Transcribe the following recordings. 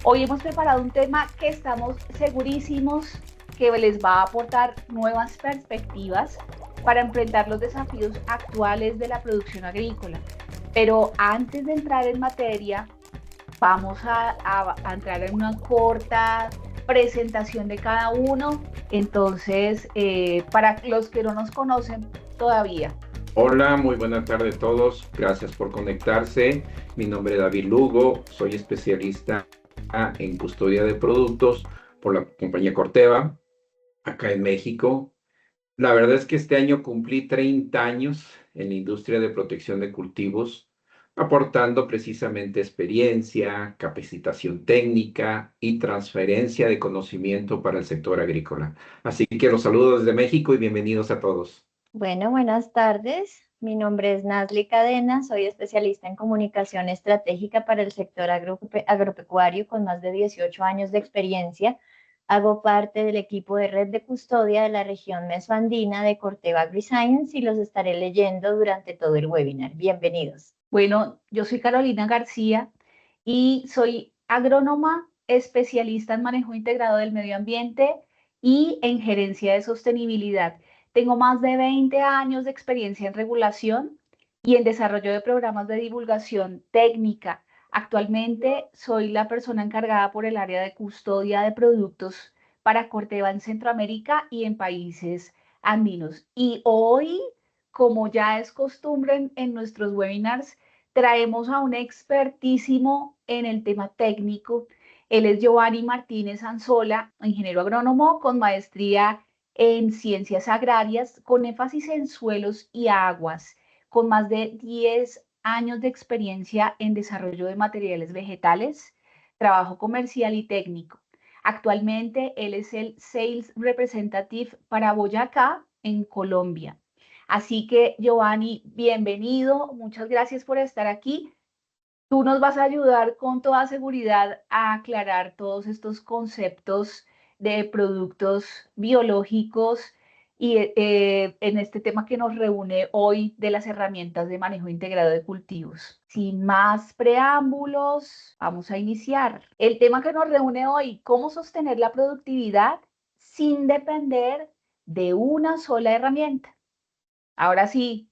Hoy hemos preparado un tema que estamos segurísimos que les va a aportar nuevas perspectivas para enfrentar los desafíos actuales de la producción agrícola. Pero antes de entrar en materia, vamos a entrar en una corta presentación de cada uno. Entonces, para los que no nos conocen todavía. Hola, muy buena tarde a todos. Gracias por conectarse. Mi nombre es David Lugo. Soy especialista en custodia de productos por la compañía Corteva, acá en México. La verdad es que este año cumplí 30 años en la industria de protección de cultivos, aportando precisamente experiencia, capacitación técnica y transferencia de conocimiento para el sector agrícola. Así que los saludo desde México y bienvenidos a todos. Bueno, buenas tardes. Mi nombre es Nasli Cadena, soy especialista en comunicación estratégica para el sector agropecuario con más de 18 años de experiencia. Hago parte del equipo de red de custodia de la región mesoandina de Corteva AgriScience y los estaré leyendo durante todo el webinar. Bienvenidos. Bueno, yo soy Carolina García y soy agrónoma especialista en manejo integrado del medio ambiente y en gerencia de sostenibilidad. Tengo más de 20 años de experiencia en regulación y en desarrollo de programas de divulgación técnica. Actualmente soy la persona encargada por el área de custodia de productos para Corteva en Centroamérica y en países andinos. Y hoy, como ya es costumbre en nuestros webinars, traemos a un expertísimo en el tema técnico. Él es Giovanni Martínez Anzola, ingeniero agrónomo con maestría en ciencias agrarias, con énfasis en suelos y aguas, con más de 10 años de experiencia en desarrollo de materiales vegetales, trabajo comercial y técnico. Actualmente él es el Sales Representative para Boyacá en Colombia. Así que, Giovanni, bienvenido. Muchas gracias por estar aquí. Tú nos vas a ayudar con toda seguridad a aclarar todos estos conceptos de productos biológicos y en este tema que nos reúne hoy de las herramientas de manejo integrado de cultivos. Sin más preámbulos, vamos a iniciar. El tema que nos reúne hoy, cómo sostener la productividad sin depender de una sola herramienta. Ahora sí,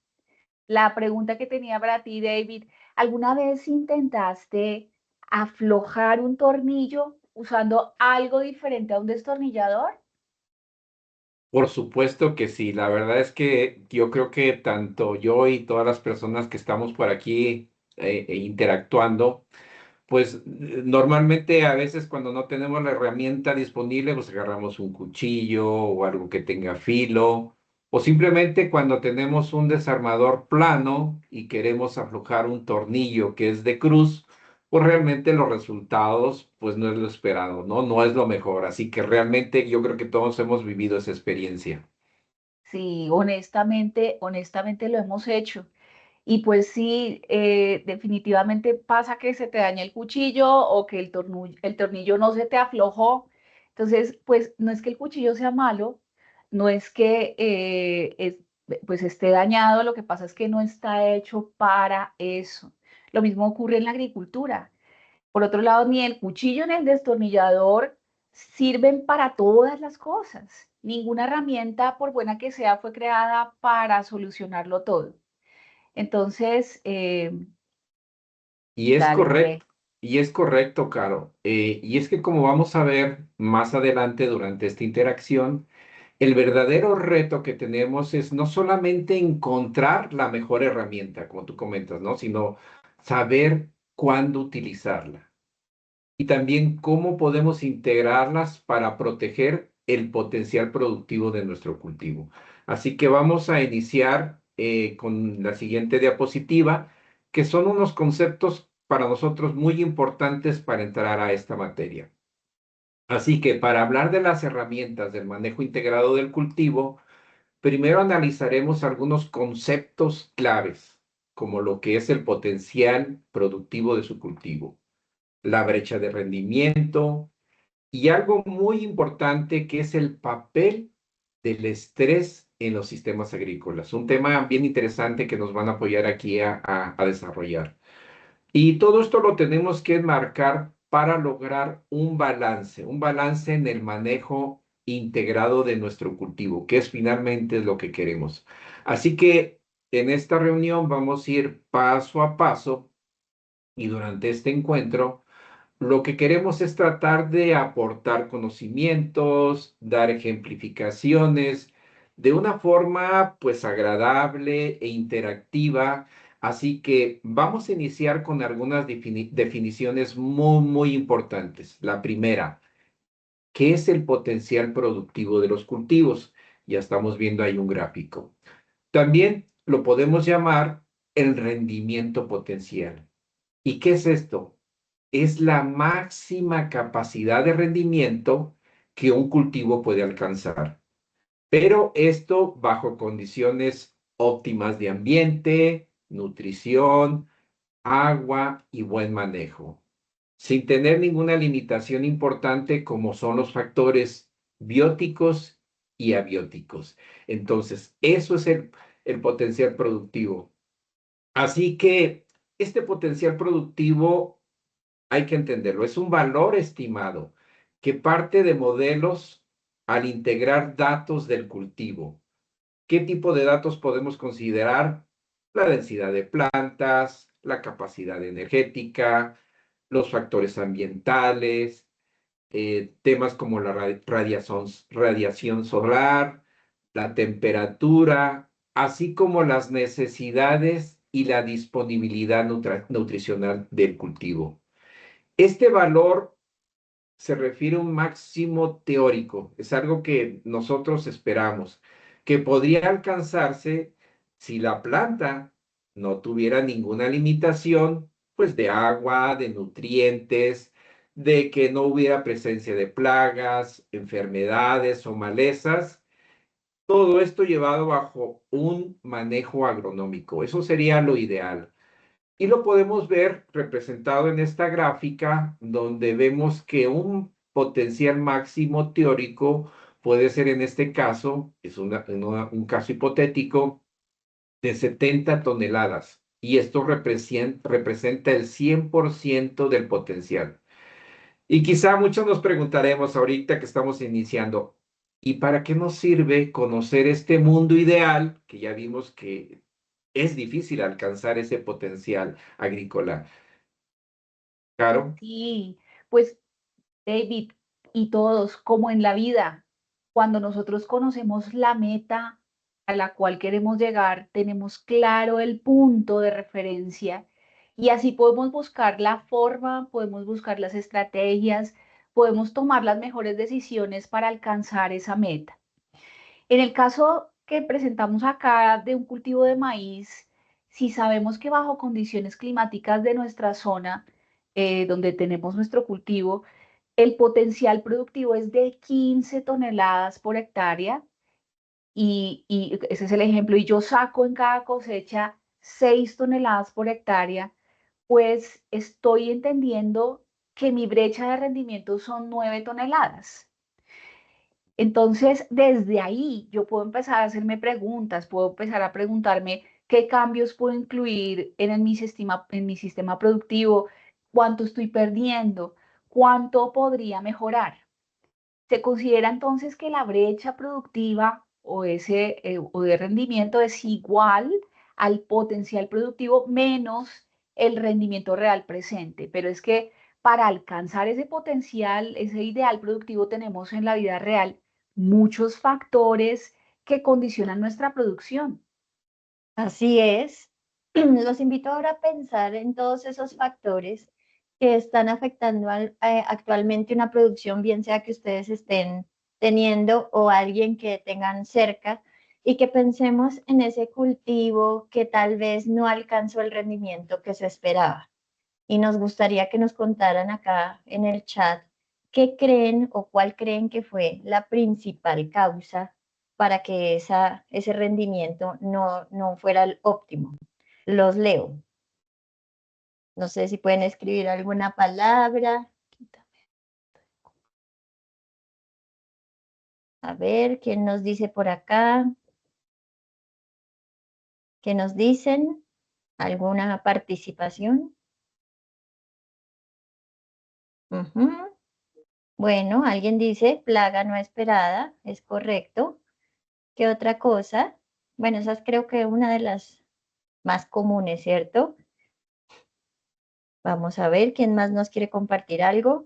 la pregunta que tenía para ti, David, ¿alguna vez intentaste aflojar un tornillo usando algo diferente a un destornillador? Por supuesto que sí, la verdad es que yo creo que tanto yo y todas las personas que estamos por aquí interactuando, pues normalmente a veces cuando no tenemos la herramienta disponible, pues agarramos un cuchillo o algo que tenga filo, o simplemente cuando tenemos un desarmador plano y queremos aflojar un tornillo que es de cruz, pues realmente los resultados pues no es lo esperado, ¿no? No es lo mejor. Así que realmente yo creo que todos hemos vivido esa experiencia. Sí, honestamente lo hemos hecho. Y pues sí, definitivamente pasa que se te daña el cuchillo o que el tornillo no se te aflojó. Entonces, pues no es que el cuchillo sea malo, no es que pues esté dañado, lo que pasa es que no está hecho para eso. Lo mismo ocurre en la agricultura. Por otro lado, ni el cuchillo ni el destornillador sirven para todas las cosas. Ninguna herramienta, por buena que sea, fue creada para solucionarlo todo. Entonces, Y es dale, André. correcto, y es correcto, Caro. Y es que como vamos a ver más adelante durante esta interacción, el verdadero reto que tenemos es no solamente encontrar la mejor herramienta, como tú comentas, ¿no? Sino saber cuándo utilizarla y también cómo podemos integrarlas para proteger el potencial productivo de nuestro cultivo. Así que vamos a iniciar con la siguiente diapositiva, que son unos conceptos para nosotros muy importantes para entrar a esta materia. Así que para hablar de las herramientas del manejo integrado del cultivo, primero analizaremos algunos conceptos claves, como lo que es el potencial productivo de su cultivo, la brecha de rendimiento y algo muy importante que es el papel del estrés en los sistemas agrícolas. Un tema bien interesante que nos van a apoyar aquí a desarrollar. Y todo esto lo tenemos que enmarcar para lograr un balance en el manejo integrado de nuestro cultivo, que es finalmente lo que queremos. Así que en esta reunión vamos a ir paso a paso y durante este encuentro lo que queremos es tratar de aportar conocimientos, dar ejemplificaciones de una forma pues agradable e interactiva. Así que vamos a iniciar con algunas definiciones muy importantes. La primera, ¿qué es el potencial productivo de los cultivos? Ya estamos viendo ahí un gráfico. También lo podemos llamar el rendimiento potencial. ¿Y qué es esto? Es la máxima capacidad de rendimiento que un cultivo puede alcanzar. Pero esto bajo condiciones óptimas de ambiente, nutrición, agua y buen manejo, sin tener ninguna limitación importante como son los factores bióticos y abióticos. Entonces, eso es el potencial productivo. Así que este potencial productivo hay que entenderlo, es un valor estimado que parte de modelos al integrar datos del cultivo. ¿Qué tipo de datos podemos considerar? La densidad de plantas, la capacidad energética, los factores ambientales, temas como la radiación solar, la temperatura, así como las necesidades y la disponibilidad nutricional del cultivo. Este valor se refiere a un máximo teórico, es algo que nosotros esperamos, que podría alcanzarse si la planta no tuviera ninguna limitación, pues de agua, de nutrientes, de que no hubiera presencia de plagas, enfermedades o malezas, todo esto llevado bajo un manejo agronómico. Eso sería lo ideal. Y lo podemos ver representado en esta gráfica, donde vemos que un potencial máximo teórico puede ser en este caso, es un caso hipotético, de 70 toneladas. Y esto representa el 100% del potencial. Y quizá muchos nos preguntaremos ahorita que estamos iniciando, ¿y para qué nos sirve conocer este mundo ideal que ya vimos que es difícil alcanzar ese potencial agrícola? Claro, Sí, pues David y todos, como en la vida, cuando nosotros conocemos la meta a la cual queremos llegar, tenemos claro el punto de referencia y así podemos buscar la forma, podemos buscar las estrategias, podemos tomar las mejores decisiones para alcanzar esa meta. En el caso que presentamos acá de un cultivo de maíz, si sabemos que bajo condiciones climáticas de nuestra zona, donde tenemos nuestro cultivo, el potencial productivo es de 15 toneladas por hectárea y ese es el ejemplo. Y yo saco en cada cosecha 6 toneladas por hectárea, pues estoy entendiendo que mi brecha de rendimiento son 9 toneladas. Entonces, desde ahí yo puedo empezar a hacerme preguntas, puedo empezar a preguntarme qué cambios puedo incluir en mi sistema productivo, cuánto estoy perdiendo, cuánto podría mejorar. Se considera entonces que la brecha productiva o de rendimiento es igual al potencial productivo menos el rendimiento real presente. Pero es que para alcanzar ese potencial, ese ideal productivo, tenemos en la vida real muchos factores que condicionan nuestra producción. Así es. Los invito ahora a pensar en todos esos factores que están afectando actualmente una producción, bien sea que ustedes estén teniendo o alguien que tengan cerca, y que pensemos en ese cultivo que tal vez no alcanzó el rendimiento que se esperaba. Y nos gustaría que nos contaran acá en el chat qué creen o cuál creen que fue la principal causa para que ese rendimiento no fuera el óptimo. Los leo. No sé si pueden escribir alguna palabra. A ver, ¿quién nos dice por acá? ¿Qué nos dicen? ¿Alguna participación? Ujú. Bueno, alguien dice plaga no esperada, es correcto. ¿Qué otra cosa? Bueno, esa es creo que una de las más comunes, ¿cierto? Vamos a ver quién más nos quiere compartir algo.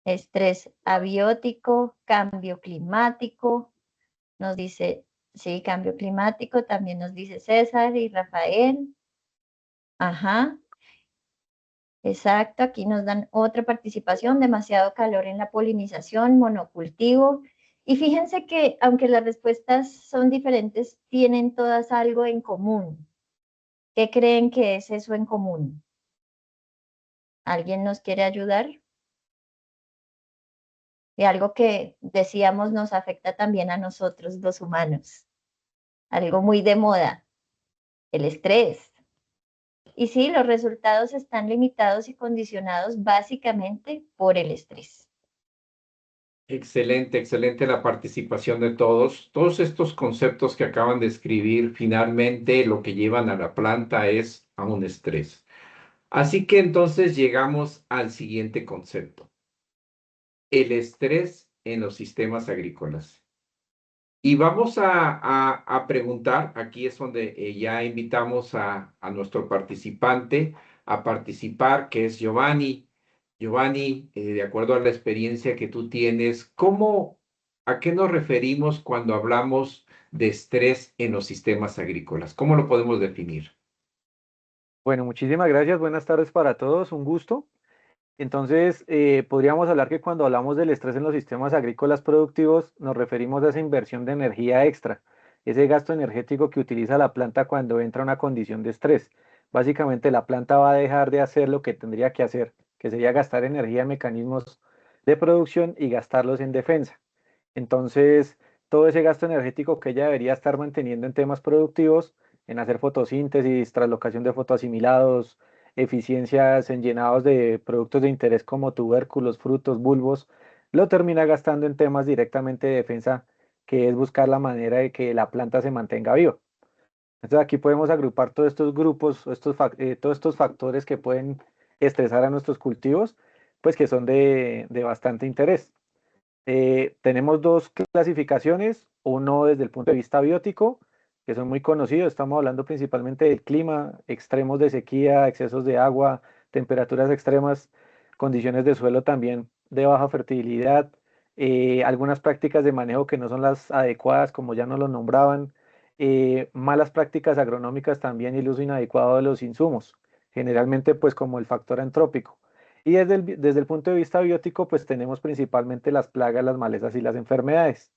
Estrés abiótico, cambio climático, nos dice, sí, cambio climático, también nos dice César y Rafael. Ajá, exacto, aquí nos dan otra participación, demasiado calor en la polinización, monocultivo. Y fíjense que aunque las respuestas son diferentes, tienen todas algo en común. ¿Qué creen que es eso en común? ¿Alguien nos quiere ayudar? Y algo que decíamos nos afecta también a nosotros, los humanos. Algo muy de moda, el estrés. Y sí, los resultados están limitados y condicionados básicamente por el estrés. Excelente, excelente la participación de todos. Todos estos conceptos que acaban de escribir, finalmente lo que llevan a la planta es a un estrés. Así que entonces llegamos al siguiente concepto, el estrés en los sistemas agrícolas. Y vamos a preguntar, aquí es donde ya invitamos a nuestro participante a participar, que es Giovanni. Giovanni, de acuerdo a la experiencia que tú tienes, a qué nos referimos cuando hablamos de estrés en los sistemas agrícolas? ¿Cómo lo podemos definir? Bueno, muchísimas gracias. Buenas tardes para todos. Un gusto. Entonces, podríamos hablar que cuando hablamos del estrés en los sistemas agrícolas productivos, nos referimos a esa inversión de energía extra, ese gasto energético que utiliza la planta cuando entra a una condición de estrés. Básicamente, la planta va a dejar de hacer lo que tendría que hacer, que sería gastar energía en mecanismos de producción y gastarlos en defensa. Entonces, todo ese gasto energético que ella debería estar manteniendo en temas productivos, en hacer fotosíntesis, translocación de fotoasimilados, eficiencias en llenados de productos de interés como tubérculos, frutos, bulbos, lo termina gastando en temas directamente de defensa, que es buscar la manera de que la planta se mantenga viva. Entonces aquí podemos agrupar todos estos grupos, todos estos factores que pueden estresar a nuestros cultivos, pues que son de bastante interés. Tenemos dos clasificaciones, uno desde el punto de vista biótico, que son muy conocidos, estamos hablando principalmente del clima, extremos de sequía, excesos de agua, temperaturas extremas, condiciones de suelo también de baja fertilidad, algunas prácticas de manejo que no son las adecuadas, como ya nos lo nombraban, malas prácticas agronómicas también y el uso inadecuado de los insumos, generalmente pues como el factor antrópico. Y desde el punto de vista biótico, pues tenemos principalmente las plagas, las malezas y las enfermedades.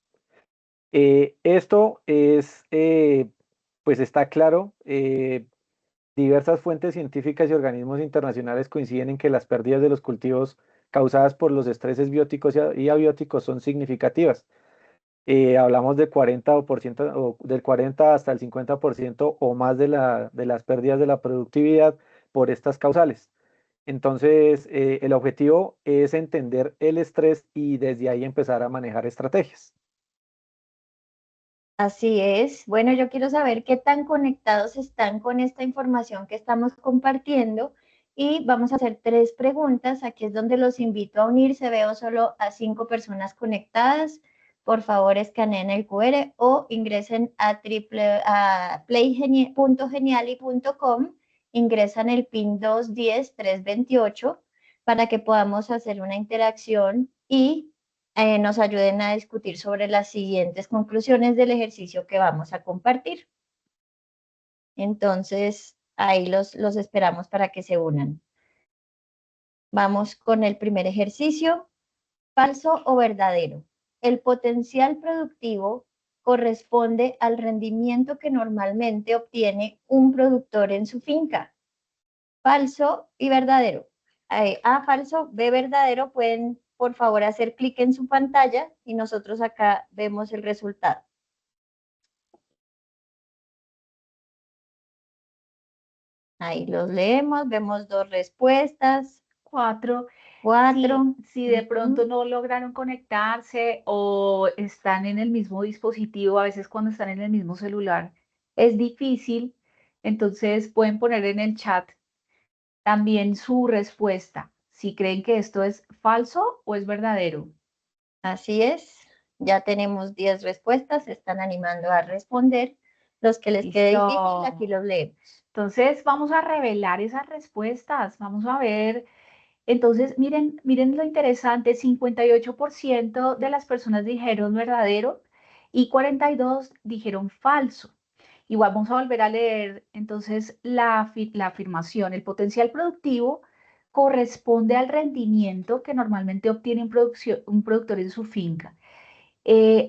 Esto es, pues está claro, diversas fuentes científicas y organismos internacionales coinciden en que las pérdidas de los cultivos causadas por los estreses bióticos y abióticos son significativas. Hablamos del 40%, o del 40 hasta el 50% o más de las pérdidas de la productividad por estas causales. Entonces, el objetivo es entender el estrés y desde ahí empezar a manejar estrategias. Así es. Bueno, yo quiero saber qué tan conectados están con esta información que estamos compartiendo y vamos a hacer 3 preguntas. Aquí es donde los invito a unirse. Veo solo a 5 personas conectadas. Por favor, escaneen el QR o ingresen a play.geniali.com, ingresan el PIN 210-328 para que podamos hacer una interacción y nos ayuden a discutir sobre las siguientes conclusiones del ejercicio que vamos a compartir. Entonces, ahí los esperamos para que se unan. Vamos con el primer ejercicio. ¿Falso o verdadero? El potencial productivo corresponde al rendimiento que normalmente obtiene un productor en su finca. Falso y verdadero. A, falso, B, verdadero. Pueden, por favor, hacer clic en su pantalla y nosotros acá vemos el resultado. Ahí los leemos, vemos 2 respuestas. 4. 4. Si de pronto no lograron conectarse o están en el mismo dispositivo, a veces cuando están en el mismo celular es difícil, entonces pueden poner en el chat también su respuesta, si creen que esto es falso o es verdadero. Así es, ya tenemos 10 respuestas, se están animando a responder. Los que les quede Listo. difícil, aquí los leemos. Entonces, vamos a revelar esas respuestas. Vamos a ver. Entonces, miren lo interesante, 58% de las personas dijeron verdadero y 42 dijeron falso. Igual vamos a volver a leer entonces la afirmación. El potencial productivo corresponde al rendimiento que normalmente obtiene un productor en su finca.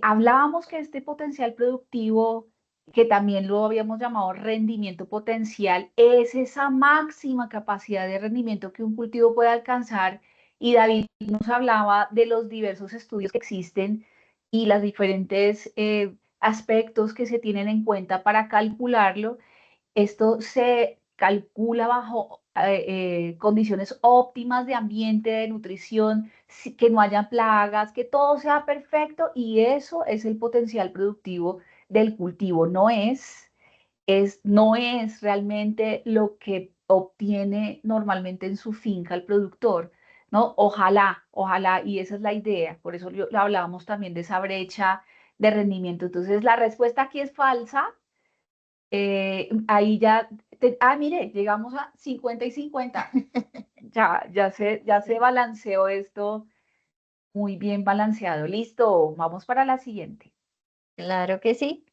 Hablábamos que este potencial productivo, que también lo habíamos llamado rendimiento potencial, es esa máxima capacidad de rendimiento que un cultivo puede alcanzar. Y David nos hablaba de los diversos estudios que existen y los diferentes aspectos que se tienen en cuenta para calcularlo. Esto se calcula bajo condiciones óptimas de ambiente, de nutrición, que no haya plagas, que todo sea perfecto, y eso es el potencial productivo del cultivo. No es realmente lo que obtiene normalmente en su finca el productor, ¿no? Ojalá, y esa es la idea. Por eso hablábamos también de esa brecha de rendimiento. Entonces, la respuesta aquí es falsa. Ahí ya, mire, llegamos a 50 y 50. Ya se balanceó esto, muy bien balanceado. Listo, vamos para la siguiente. Claro que sí.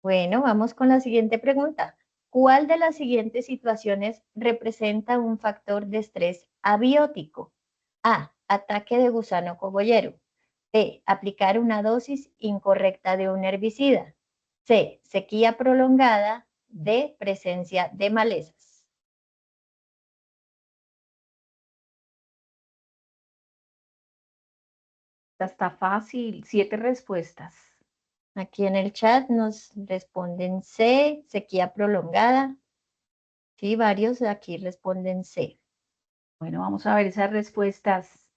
Bueno, vamos con la siguiente pregunta. ¿Cuál de las siguientes situaciones representa un factor de estrés abiótico? A. Ataque de gusano cogollero. B. Aplicar una dosis incorrecta de un herbicida. C. Sequía prolongada. D. Presencia de malezas. Está fácil, 7 respuestas. Aquí en el chat nos responden C, sequía prolongada. Sí, varios aquí responden C. Bueno, vamos a ver esas respuestas.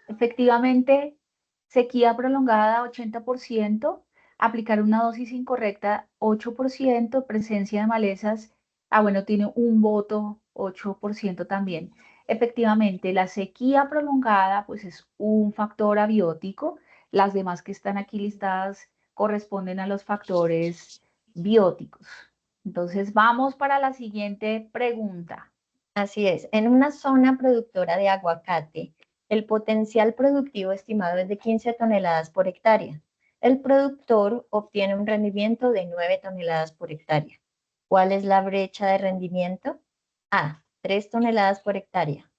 Efectivamente, sequía prolongada 80%, aplicar una dosis incorrecta 8%, presencia de malezas, bueno, tiene un voto 8% también. Efectivamente, la sequía prolongada pues es un factor abiótico. Las demás que están aquí listadas corresponden a los factores bióticos. Entonces, vamos para la siguiente pregunta. Así es, en una zona productora de aguacate, el potencial productivo estimado es de 15 toneladas por hectárea. El productor obtiene un rendimiento de 9 toneladas por hectárea. ¿Cuál es la brecha de rendimiento? A, 3 toneladas por hectárea.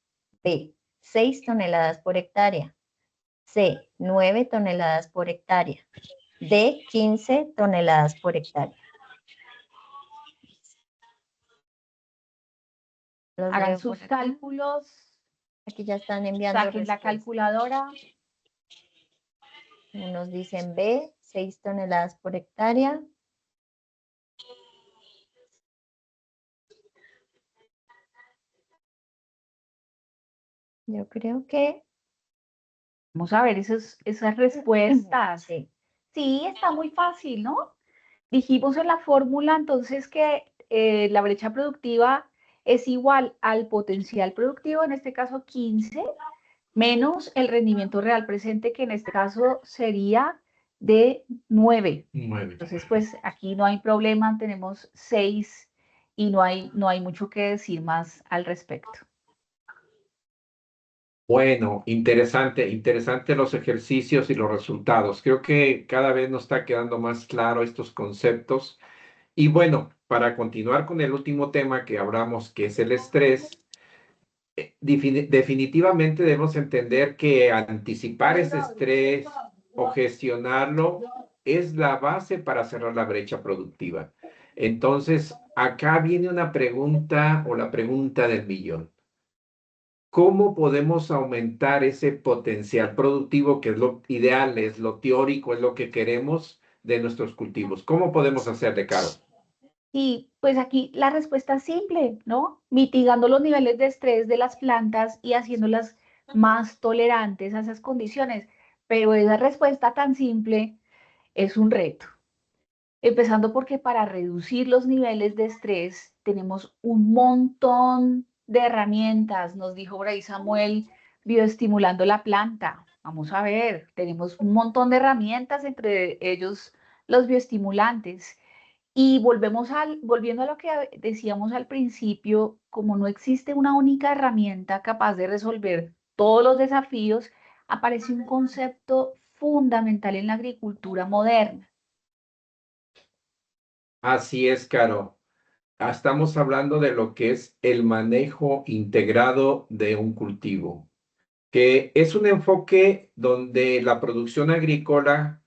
B, 6 toneladas por hectárea. C, 9 toneladas por hectárea. D, 15 toneladas por hectárea. Hagan sus cálculos. Aquí ya están enviando Saquen la calculadora. Unos dicen B, 6 toneladas por hectárea. Yo creo que... Vamos a ver esas respuestas. Sí. Sí, está muy fácil, ¿no? Dijimos en la fórmula entonces que la brecha productiva es igual al potencial productivo, en este caso 15, menos el rendimiento real presente, que en este caso sería de 9. 9. Entonces, pues aquí no hay problema, tenemos 6 y no hay mucho que decir más al respecto. Bueno, interesante los ejercicios y los resultados. Creo que cada vez nos está quedando más claro estos conceptos. Y bueno, para continuar con el último tema que hablamos, que es el estrés, definitivamente debemos entender que anticipar ese estrés o gestionarlo es la base para cerrar la brecha productiva. Entonces, acá viene una pregunta o la pregunta del millón. ¿Cómo podemos aumentar ese potencial productivo, que es lo ideal, es lo teórico, es lo que queremos de nuestros cultivos? ¿Cómo podemos hacerle, Caro? Y pues aquí la respuesta es simple, ¿no? Mitigando los niveles de estrés de las plantas y haciéndolas más tolerantes a esas condiciones. Pero esa respuesta tan simple es un reto. Empezando porque para reducir los niveles de estrés tenemos un montón de herramientas, nos dijo por ahí Samuel, bioestimulando la planta. Vamos a ver, tenemos un montón de herramientas, entre ellos los bioestimulantes. Y volviendo a lo que decíamos al principio, como no existe una única herramienta capaz de resolver todos los desafíos, aparece un concepto fundamental en la agricultura moderna. Así es, Caro. Estamos hablando de lo que es el manejo integrado de un cultivo, que es un enfoque donde la producción agrícola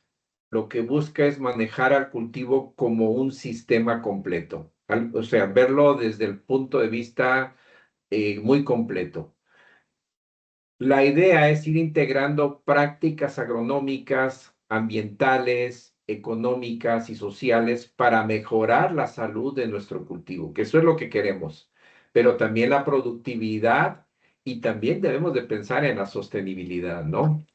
lo que busca es manejar al cultivo como un sistema completo, o sea, verlo desde el punto de vista muy completo. La idea es ir integrando prácticas agronómicas, ambientales, económicas y sociales para mejorar la salud de nuestro cultivo, que eso es lo que queremos, pero también la productividad y también debemos de pensar en la sostenibilidad, ¿no?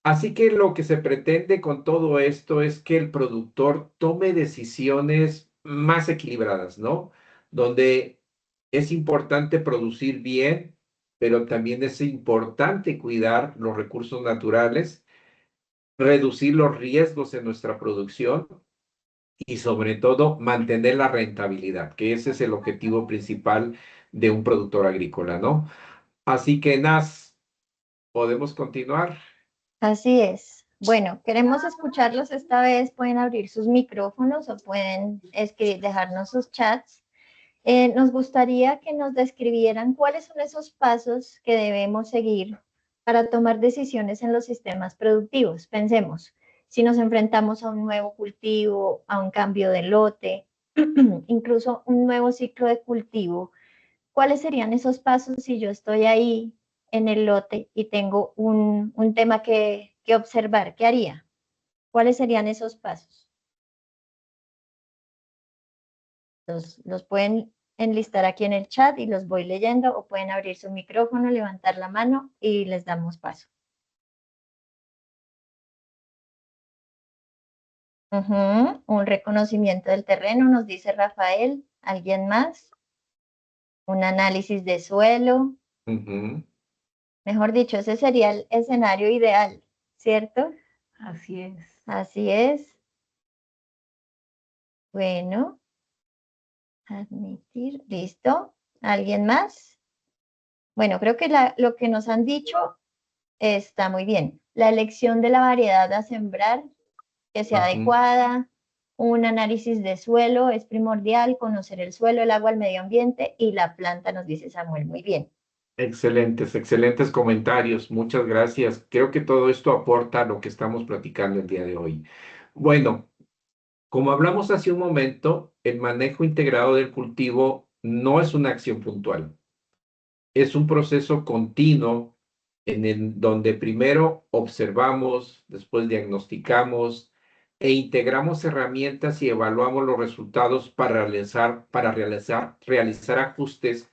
Así que lo que se pretende con todo esto es que el productor tome decisiones más equilibradas, ¿no? Donde es importante producir bien, pero también es importante cuidar los recursos naturales, reducir los riesgos en nuestra producción y sobre todo mantener la rentabilidad, que ese es el objetivo principal de un productor agrícola, ¿no? Así que, Nas, ¿podemos continuar? Así es. Bueno, queremos escucharlos esta vez. Pueden abrir sus micrófonos o pueden dejarnos sus chats. Nos gustaría que nos describieran cuáles son esos pasos que debemos seguir para tomar decisiones en los sistemas productivos. Pensemos, si nos enfrentamos a un nuevo cultivo, a un cambio de lote, incluso un nuevo ciclo de cultivo, ¿cuáles serían esos pasos si yo estoy ahí en el lote y tengo un tema que observar? ¿Qué haría? ¿Cuáles serían esos pasos? Los pueden enlistar aquí en el chat y los voy leyendo, o pueden abrir su micrófono, levantar la mano y les damos paso. Un reconocimiento del terreno, nos dice Rafael. ¿Alguien más? Un análisis de suelo. Mejor dicho, ese sería el escenario ideal, ¿cierto? Así es. Así es. Bueno, admitir, listo. ¿Alguien más? Bueno, creo que lo que nos han dicho está muy bien. La elección de la variedad a sembrar, que sea adecuada, un análisis de suelo es primordial, conocer el suelo, el agua, el medio ambiente y la planta, nos dice Samuel. Muy bien. Excelentes, excelentes comentarios. Muchas gracias. Creo que todo esto aporta a lo que estamos platicando el día de hoy. Bueno, como hablamos hace un momento, el manejo integrado del cultivo no es una acción puntual. Es un proceso continuo en el donde primero observamos, después diagnosticamos e integramos herramientas y evaluamos los resultados para realizar ajustes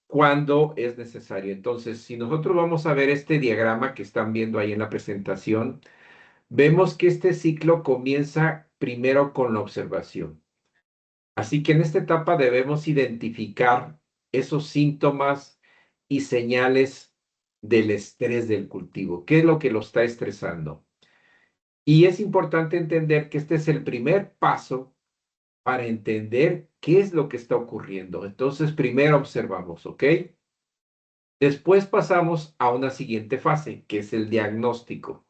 cuando es necesario. Entonces, si nosotros vamos a ver este diagrama que están viendo ahí en la presentación, vemos que este ciclo comienza primero con la observación. Así que en esta etapa debemos identificar esos síntomas y señales del estrés del cultivo. ¿Qué es lo que lo está estresando? Y es importante entender que este es el primer paso para entender qué es lo que está ocurriendo. Entonces, primero observamos, ¿ok? Después pasamos a una siguiente fase, que es el diagnóstico,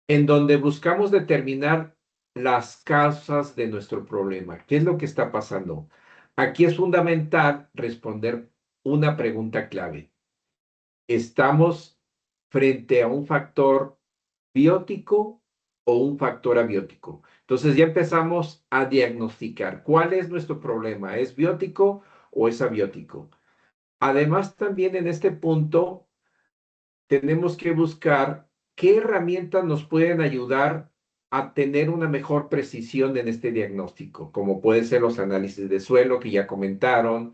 en donde buscamos determinar las causas de nuestro problema. ¿Qué es lo que está pasando? Aquí es fundamental responder una pregunta clave. ¿Estamos frente a un factor biótico o un factor abiótico? Entonces ya empezamos a diagnosticar cuál es nuestro problema. ¿Es biótico o es abiótico? Además, también en este punto tenemos que buscar qué herramientas nos pueden ayudar a tener una mejor precisión en este diagnóstico, como pueden ser los análisis de suelo que ya comentaron,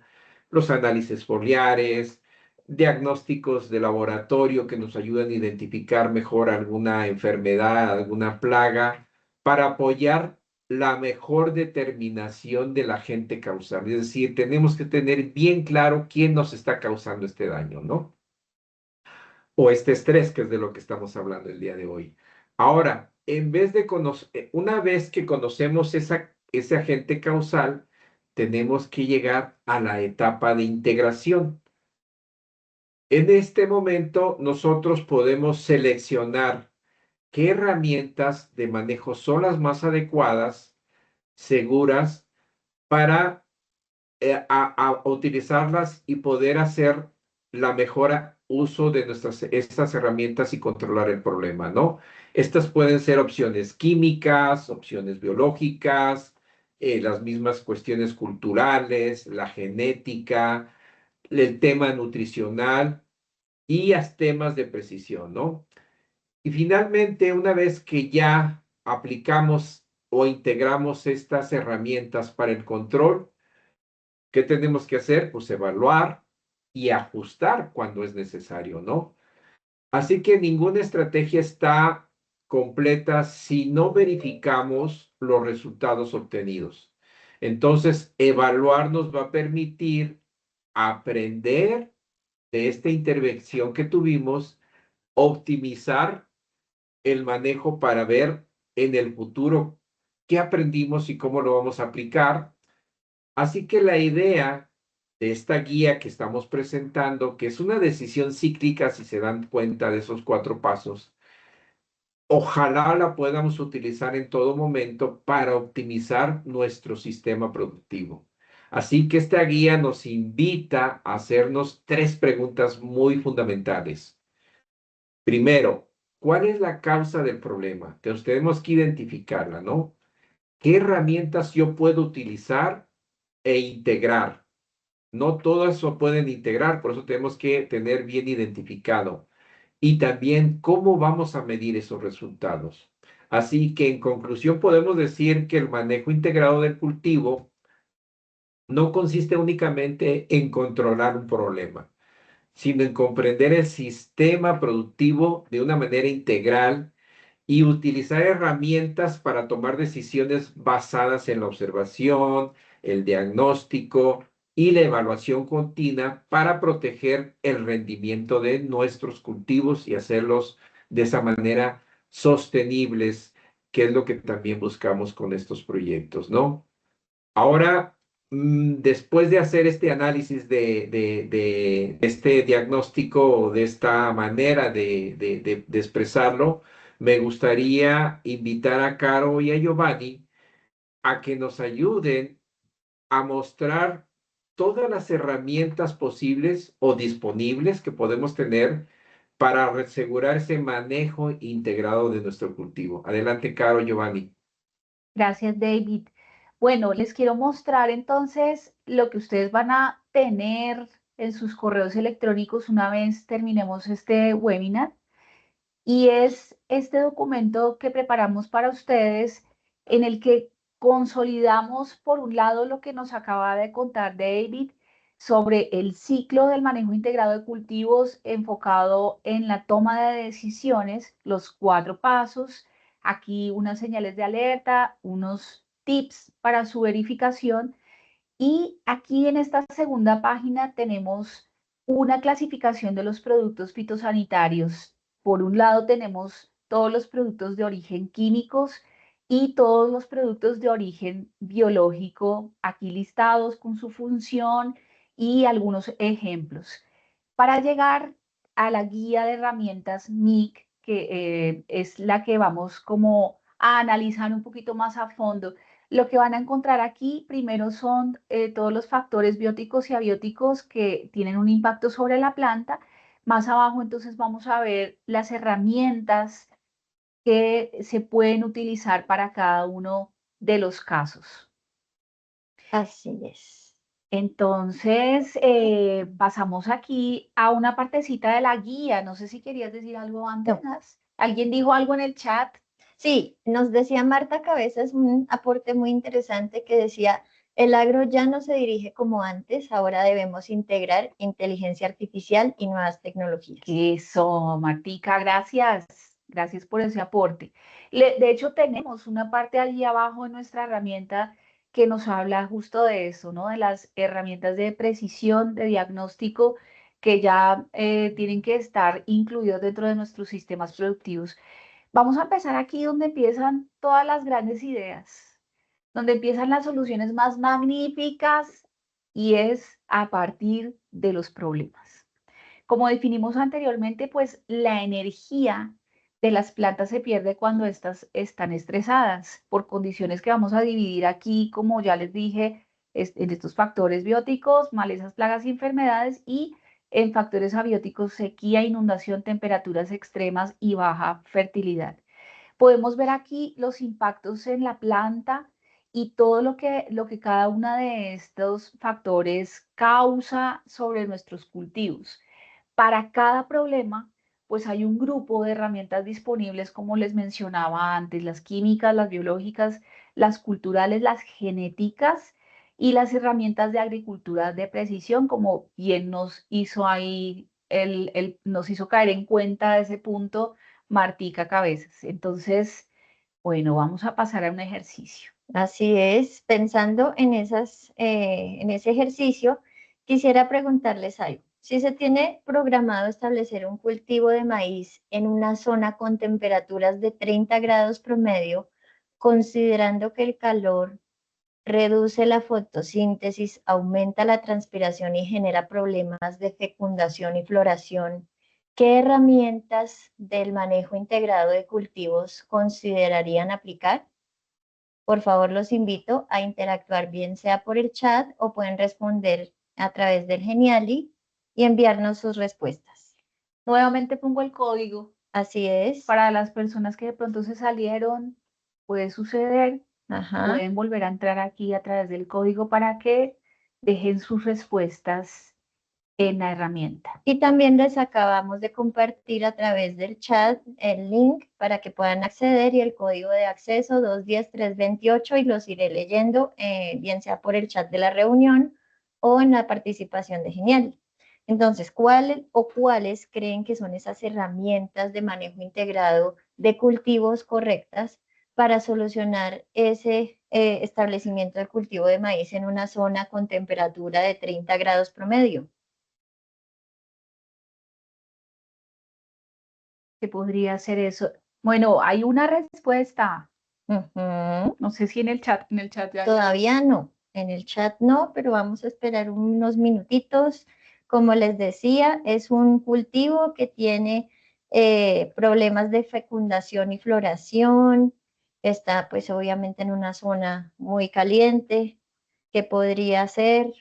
los análisis foliares, diagnósticos de laboratorio que nos ayudan a identificar mejor alguna enfermedad, alguna plaga, para apoyar la mejor determinación del agente causal. Es decir, tenemos que tener bien claro quién nos está causando este daño, ¿no? O este estrés, que es de lo que estamos hablando el día de hoy. Ahora, en vez de una vez que conocemos ese agente causal, tenemos que llegar a la etapa de integración. En este momento, nosotros podemos seleccionar qué herramientas de manejo son las más adecuadas, seguras, para a utilizarlas y poder hacer la mejor uso de estas herramientas y controlar el problema, ¿no? Estas pueden ser opciones químicas, opciones biológicas, las mismas cuestiones culturales, la genética, el tema nutricional y temas de precisión, ¿no? Y finalmente, una vez que ya aplicamos o integramos estas herramientas para el control, ¿qué tenemos que hacer? Pues evaluar y ajustar cuando es necesario, ¿no? Así que ninguna estrategia está completa si no verificamos los resultados obtenidos. Entonces, evaluar nos va a permitir aprender de esta intervención que tuvimos, optimizar el manejo para ver en el futuro qué aprendimos y cómo lo vamos a aplicar. Así que la idea de esta guía que estamos presentando, que es una decisión cíclica, si se dan cuenta de esos 4 pasos, ojalá la podamos utilizar en todo momento para optimizar nuestro sistema productivo. Así que esta guía nos invita a hacernos 3 preguntas muy fundamentales. Primero, ¿cuál es la causa del problema? Tenemos que identificarla, ¿no? ¿Qué herramientas yo puedo utilizar e integrar? No todo eso pueden integrar, por eso tenemos que tener bien identificado. Y también cómo vamos a medir esos resultados. Así que en conclusión podemos decir que el manejo integrado del cultivo no consiste únicamente en controlar un problema, sino en comprender el sistema productivo de una manera integral y utilizar herramientas para tomar decisiones basadas en la observación, el diagnóstico y la evaluación continua para proteger el rendimiento de nuestros cultivos y hacerlos de esa manera sostenibles, que es lo que también buscamos con estos proyectos, ¿no? Ahora, después de hacer este análisis de este diagnóstico, de esta manera de expresarlo, me gustaría invitar a Caro y a Giovanni a que nos ayuden a mostrar todas las herramientas posibles o disponibles que podemos tener para asegurar ese manejo integrado de nuestro cultivo. Adelante, Caro, Giovanni. Gracias, David. Bueno, les quiero mostrar entonces lo que ustedes van a tener en sus correos electrónicos una vez terminemos este webinar. Y es este documento que preparamos para ustedes en el que consolidamos, por un lado, lo que nos acaba de contar David sobre el ciclo del manejo integrado de cultivos enfocado en la toma de decisiones, los 4 pasos, aquí unas señales de alerta, unos tips para su verificación y aquí en esta segunda página tenemos una clasificación de los productos fitosanitarios. Por un lado tenemos todos los productos de origen químicos y todos los productos de origen biológico aquí listados con su función y algunos ejemplos. Para llegar a la guía de herramientas MIC, que es la que vamos como a analizar un poquito más a fondo, lo que van a encontrar aquí primero son todos los factores bióticos y abióticos que tienen un impacto sobre la planta. Más abajo entonces vamos a ver las herramientas que se pueden utilizar para cada uno de los casos. Así es. Entonces, pasamos aquí a una partecita de la guía. No sé si querías decir algo antes. No. ¿Alguien dijo algo en el chat? Sí, nos decía Marta Cabezas un aporte muy interesante que decía, el agro ya no se dirige como antes, ahora debemos integrar inteligencia artificial y nuevas tecnologías. Eso, Martica, gracias. Gracias por ese aporte. De hecho, tenemos una parte allí abajo en nuestra herramienta que nos habla justo de eso, ¿no? De las herramientas de precisión, de diagnóstico, que ya tienen que estar incluidos dentro de nuestros sistemas productivos. Vamos a empezar aquí donde empiezan todas las grandes ideas, donde empiezan las soluciones más magníficas y es a partir de los problemas. Como definimos anteriormente, pues la energía de las plantas se pierde cuando éstas están estresadas por condiciones que vamos a dividir aquí, como ya les dije, en estos factores bióticos, malezas, plagas y enfermedades, y en factores abióticos, sequía, inundación, temperaturas extremas y baja fertilidad. Podemos ver aquí los impactos en la planta y todo lo que cada uno de estos factores causa sobre nuestros cultivos. Para cada problema, pues hay un grupo de herramientas disponibles, como les mencionaba antes, las químicas, las biológicas, las culturales, las genéticas y las herramientas de agricultura de precisión, como bien nos hizo ahí, nos hizo caer en cuenta de ese punto Martica Cabezas. Entonces, bueno, vamos a pasar a un ejercicio. Así es, pensando en en ese ejercicio, quisiera preguntarles algo. Si se tiene programado establecer un cultivo de maíz en una zona con temperaturas de 30 grados promedio, considerando que el calor reduce la fotosíntesis, aumenta la transpiración y genera problemas de fecundación y floración, ¿qué herramientas del manejo integrado de cultivos considerarían aplicar? Por favor, los invito a interactuar bien sea por el chat o pueden responder a través del Geniali y enviarnos sus respuestas. Nuevamente pongo el código. Así es. Para las personas que de pronto se salieron, puede suceder. Ajá. Pueden volver a entrar aquí a través del código para que dejen sus respuestas en la herramienta. Y también les acabamos de compartir a través del chat el link para que puedan acceder y el código de acceso 210-328 y los iré leyendo, bien sea por el chat de la reunión o en la participación de Genial. Entonces, ¿cuáles creen que son esas herramientas de manejo integrado de cultivos correctas para solucionar ese establecimiento de cultivo de maíz en una zona con temperatura de 30 grados promedio? ¿Qué podría ser eso? Bueno, hay una respuesta. Ujú. No sé si en el chat ya. Todavía no, en el chat no, pero vamos a esperar unos minutitos. Como les decía, es un cultivo que tiene problemas de fecundación y floración. Está pues obviamente en una zona muy caliente. ¿Qué podría ser?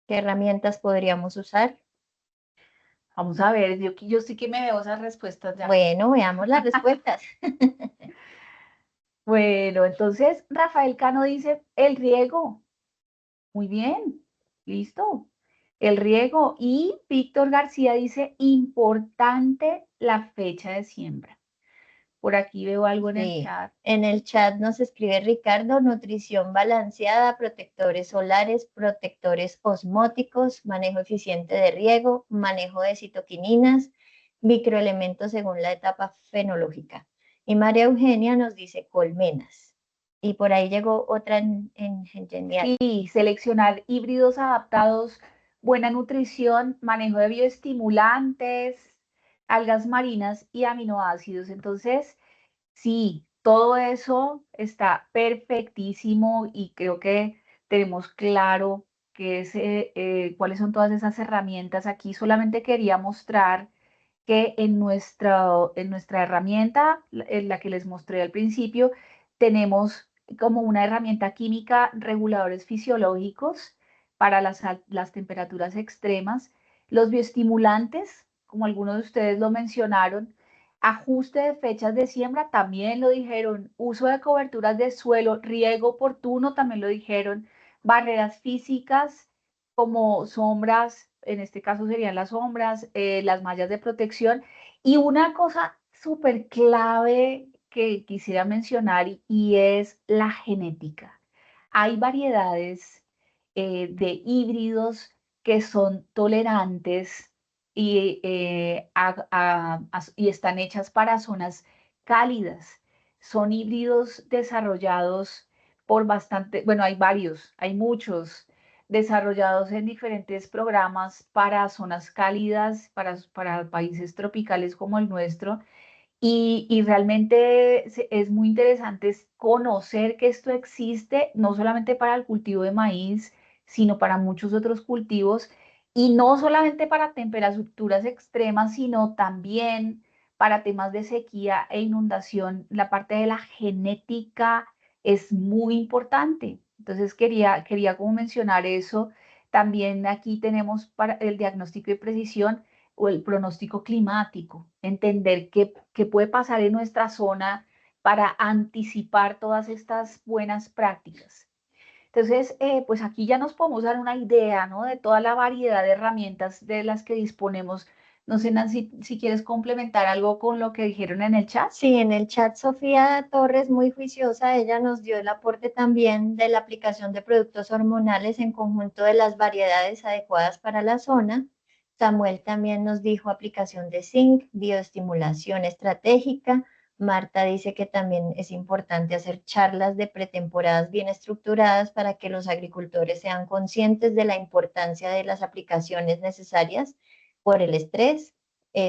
¿Qué herramientas podríamos usar? Vamos a ver, yo sí que me veo esas respuestas ya. Bueno, veamos las respuestas. Bueno, entonces Rafael Cano dice el riego. Muy bien, listo. El riego. Y Víctor García dice importante la fecha de siembra. Por aquí veo algo en el Sí, chat. en el chat nos escribe Ricardo, nutrición balanceada, protectores solares, protectores osmóticos, manejo eficiente de riego, manejo de citoquininas, microelementos según la etapa fenológica. Y María Eugenia nos dice colmenas. Y por ahí llegó otra en Genial. Sí, seleccionar híbridos adaptados, buena nutrición, manejo de bioestimulantes, algas marinas y aminoácidos. Entonces, sí, todo eso está perfectísimo y creo que tenemos claro cuáles son todas esas herramientas. Aquí solamente quería mostrar que en nuestra herramienta, en la que les mostré al principio, tenemos como una herramienta química reguladores fisiológicos para las temperaturas extremas, los bioestimulantes, como algunos de ustedes lo mencionaron, ajuste de fechas de siembra, también lo dijeron, uso de coberturas de suelo, riego oportuno, también lo dijeron, barreras físicas como sombras, en este caso serían las sombras, las mallas de protección. Y una cosa súper clave que quisiera mencionar y es la genética. Hay variedades de híbridos que son tolerantes y están hechas para zonas cálidas. Son híbridos desarrollados por bastante, bueno, hay muchos desarrollados en diferentes programas para zonas cálidas, para países tropicales como el nuestro. Y realmente es muy interesante conocer que esto existe, no solamente para el cultivo de maíz, sino para muchos otros cultivos, y no solamente para temperaturas extremas, sino también para temas de sequía e inundación. La parte de la genética es muy importante. Entonces quería como mencionar eso. También aquí tenemos para el diagnóstico de precisión o el pronóstico climático, entender qué puede pasar en nuestra zona para anticipar todas estas buenas prácticas. Entonces, pues aquí ya nos podemos dar una idea, ¿no? De toda la variedad de herramientas de las que disponemos. No sé, Nancy, si quieres complementar algo con lo que dijeron en el chat. Sí, en el chat Sofía Torres, muy juiciosa, ella nos dio el aporte también de la aplicación de productos hormonales en conjunto de las variedades adecuadas para la zona. Samuel también nos dijo aplicación de zinc, bioestimulación estratégica. Marta dice que también es importante hacer charlas de pretemporadas bien estructuradas para que los agricultores sean conscientes de la importancia de las aplicaciones necesarias por el estrés.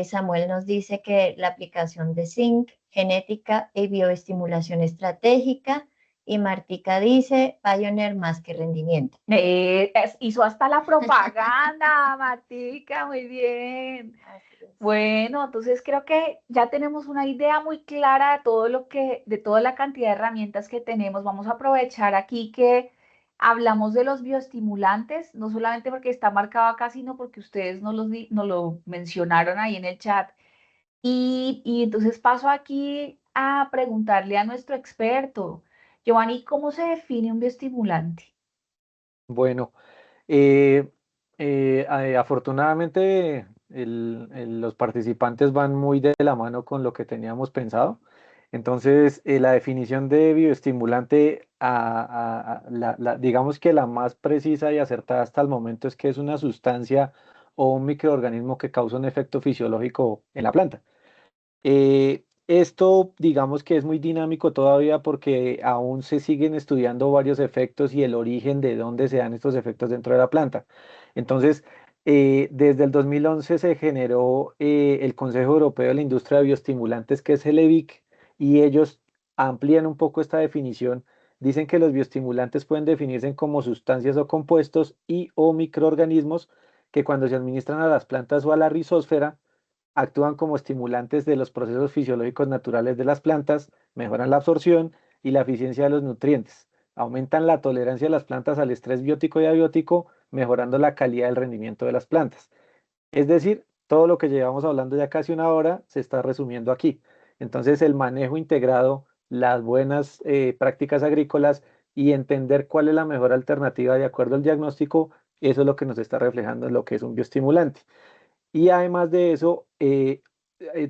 Samuel nos dice que la aplicación de zinc, genética y bioestimulación estratégica. Y Martica dice, Pioneer más que rendimiento. Hizo hasta la propaganda, Martica, muy bien. Bueno, entonces creo que ya tenemos una idea muy clara de todo de toda la cantidad de herramientas que tenemos. Vamos a aprovechar aquí que hablamos de los bioestimulantes, no solamente porque está marcado acá, sino porque ustedes nos lo mencionaron ahí en el chat. Y entonces paso aquí a preguntarle a nuestro experto, Giovanni, ¿cómo se define un bioestimulante? Bueno, eh, afortunadamente los participantes van muy de la mano con lo que teníamos pensado. Entonces, la definición de bioestimulante, digamos que la más precisa y acertada hasta el momento es que es una sustancia o un microorganismo que causa un efecto fisiológico en la planta. Esto, digamos que es muy dinámico todavía porque aún se siguen estudiando varios efectos y el origen de dónde se dan estos efectos dentro de la planta. Entonces, desde el 2011 se generó el Consejo Europeo de la Industria de Bioestimulantes, que es el EBIC, y ellos amplían un poco esta definición. Dicen que los bioestimulantes pueden definirse como sustancias o compuestos y o microorganismos que cuando se administran a las plantas o a la rizósfera, actúan como estimulantes de los procesos fisiológicos naturales de las plantas, mejoran la absorción y la eficiencia de los nutrientes, aumentan la tolerancia de las plantas al estrés biótico y abiótico, mejorando la calidad del rendimiento de las plantas. Es decir, todo lo que llevamos hablando ya casi una hora se está resumiendo aquí. Entonces, el manejo integrado, las buenas prácticas agrícolas y entender cuál es la mejor alternativa de acuerdo al diagnóstico, eso es lo que nos está reflejando en lo que es un bioestimulante. Y además de eso,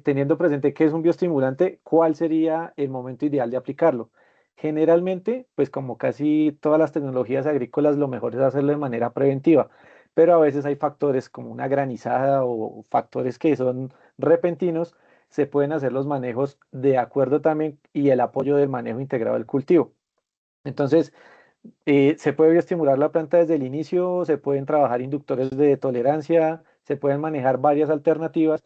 teniendo presente qué es un bioestimulante, ¿cuál sería el momento ideal de aplicarlo? Generalmente, pues como casi todas las tecnologías agrícolas, lo mejor es hacerlo de manera preventiva, pero a veces hay factores como una granizada o factores que son repentinos, se pueden hacer los manejos de acuerdo también y el apoyo del manejo integrado del cultivo. Entonces, se puede bioestimular la planta desde el inicio, se pueden trabajar inductores de tolerancia, se pueden manejar varias alternativas.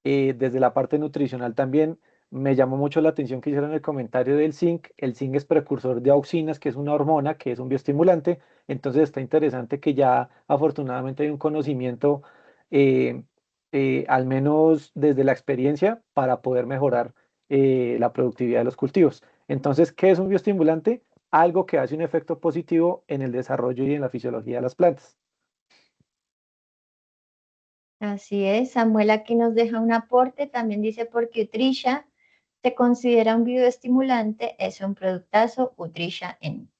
Desde la parte nutricional también me llamó mucho la atención que hicieron el comentario del zinc. El zinc es precursor de auxinas, que es una hormona, que es un bioestimulante. Entonces está interesante que ya afortunadamente hay un conocimiento, eh, al menos desde la experiencia, para poder mejorar la productividad de los cultivos. Entonces, ¿qué es un bioestimulante? Algo que hace un efecto positivo en el desarrollo y en la fisiología de las plantas. Así es, Samuel aquí nos deja un aporte, también dice porque Utrisha se considera un bioestimulante, es un productazo, Utrisha en.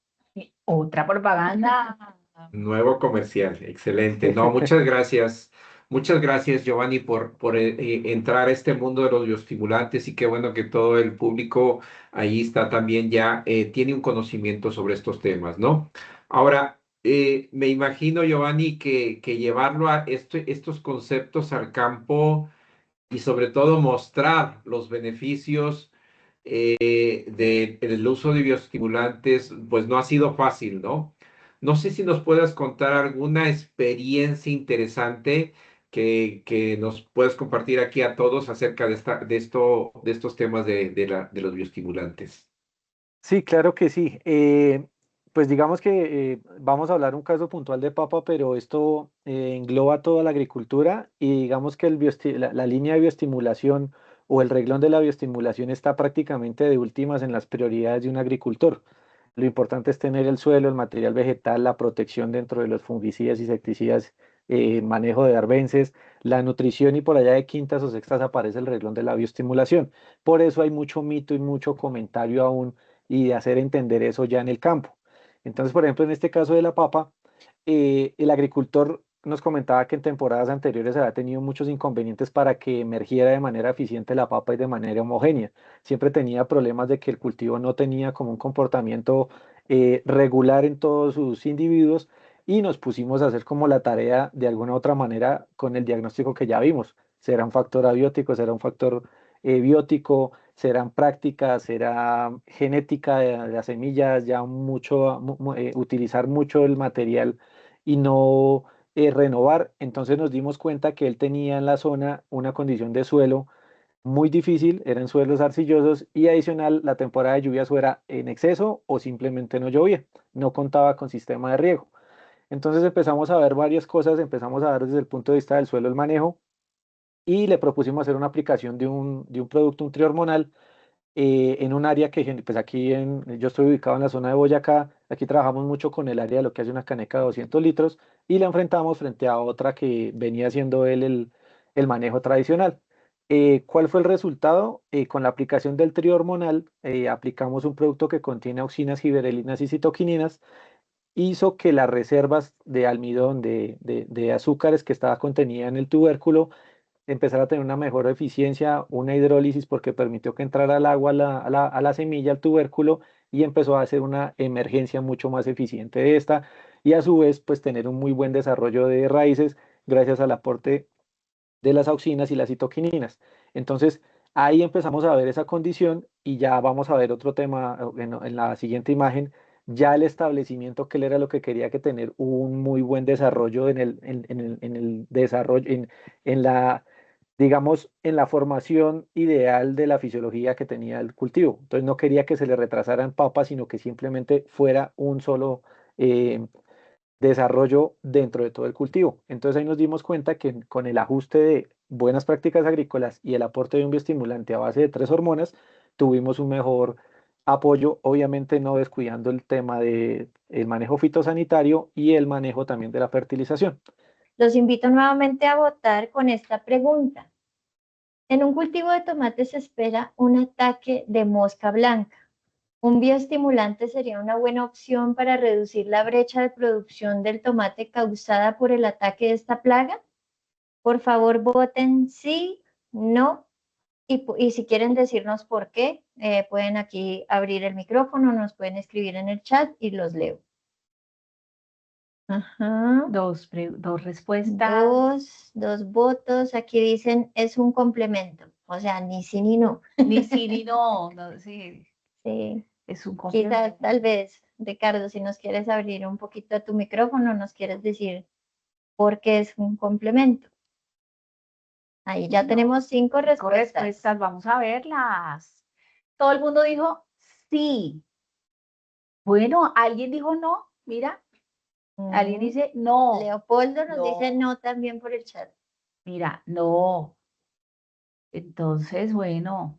Otra propaganda. Nuevo comercial, excelente. No, muchas gracias. Muchas gracias, Giovanni, por entrar a este mundo de los bioestimulantes y qué bueno que todo el público ahí está también ya, tiene un conocimiento sobre estos temas, ¿no? Ahora, Me imagino, Giovanni, que llevarlo a estos conceptos al campo y sobre todo mostrar los beneficios del uso de bioestimulantes, pues no ha sido fácil, ¿no? No sé si nos puedas contar alguna experiencia interesante que nos puedas compartir aquí a todos acerca de estos temas de los bioestimulantes. Sí, claro que sí. Pues digamos que vamos a hablar un caso puntual de papa, pero esto engloba toda la agricultura y digamos que la línea de bioestimulación o el reglón de la bioestimulación está prácticamente de últimas en las prioridades de un agricultor. Lo importante es tener el suelo, el material vegetal, la protección dentro de los fungicidas, insecticidas, manejo de arbences, la nutrición y por allá de quintas o sextas aparece el reglón de la bioestimulación. Por eso hay mucho mito y mucho comentario aún y de hacer entender eso ya en el campo. Entonces, por ejemplo, en este caso de la papa, el agricultor nos comentaba que en temporadas anteriores había tenido muchos inconvenientes para que emergiera de manera eficiente la papa y de manera homogénea. Siempre tenía problemas de que el cultivo no tenía como un comportamiento regular en todos sus individuos y nos pusimos a hacer como la tarea de alguna u otra manera con el diagnóstico que ya vimos. ¿Será un factor abiótico? ¿Será un factor biótico? ¿Serán prácticas? ¿Será genética de las semillas? Ya mucho, utilizar mucho el material y no renovar. Entonces nos dimos cuenta que él tenía en la zona una condición de suelo muy difícil, eran suelos arcillosos y adicional la temporada de lluvias o era en exceso o simplemente no llovía, no contaba con sistema de riego. Entonces empezamos a ver varias cosas, empezamos a ver desde el punto de vista del suelo el manejo y le propusimos hacer una aplicación de un producto, un trihormonal en un área que, pues aquí yo estoy ubicado en la zona de Boyacá, aquí trabajamos mucho con el área de lo que hace una caneca de 200 litros y la enfrentamos frente a otra que venía haciendo él el manejo tradicional. ¿Cuál fue el resultado? Con la aplicación del trío hormonal, aplicamos un producto que contiene auxinas, giberelinas y citoquininas, hizo que las reservas de almidón, de azúcares que estaba contenida en el tubérculo, empezar a tener una mejor eficiencia, una hidrólisis porque permitió que entrara el agua a la semilla, al tubérculo y empezó a hacer una emergencia mucho más eficiente de esta y a su vez pues tener un muy buen desarrollo de raíces gracias al aporte de las auxinas y las citoquininas. Entonces ahí empezamos a ver esa condición y ya vamos a ver otro tema en la siguiente imagen. Ya el establecimiento que él era lo que quería que tener un muy buen desarrollo en el desarrollo, en la digamos, en la formación ideal de la fisiología que tenía el cultivo. Entonces no quería que se le retrasaran papas, sino que simplemente fuera un solo desarrollo dentro de todo el cultivo. Entonces ahí nos dimos cuenta que con el ajuste de buenas prácticas agrícolas y el aporte de un bioestimulante a base de 3 hormonas, tuvimos un mejor apoyo, obviamente no descuidando el tema del manejo fitosanitario y el manejo también de la fertilización. Los invito nuevamente a votar con esta pregunta. En un cultivo de tomate se espera un ataque de mosca blanca. ¿Un bioestimulante sería una buena opción para reducir la brecha de producción del tomate causada por el ataque de esta plaga? Por favor, voten sí, no, y si quieren decirnos por qué, pueden aquí abrir el micrófono, nos pueden escribir en el chat y los leo. Ajá. Dos respuestas. Dos votos. Aquí dicen es un complemento. O sea, ni sí ni no. Ni sí ni no, sí, Sí. es un complemento. Quizás, tal vez, Ricardo, si nos quieres abrir un poquito tu micrófono, nos quieres decir por qué es un complemento. Ahí ya tenemos 5 respuestas. Vamos a verlas. Todo el mundo dijo sí. Bueno, alguien dijo no, mira. Alguien dice no. Leopoldo nos No. dice no también por el chat. Mira, no. Entonces, bueno,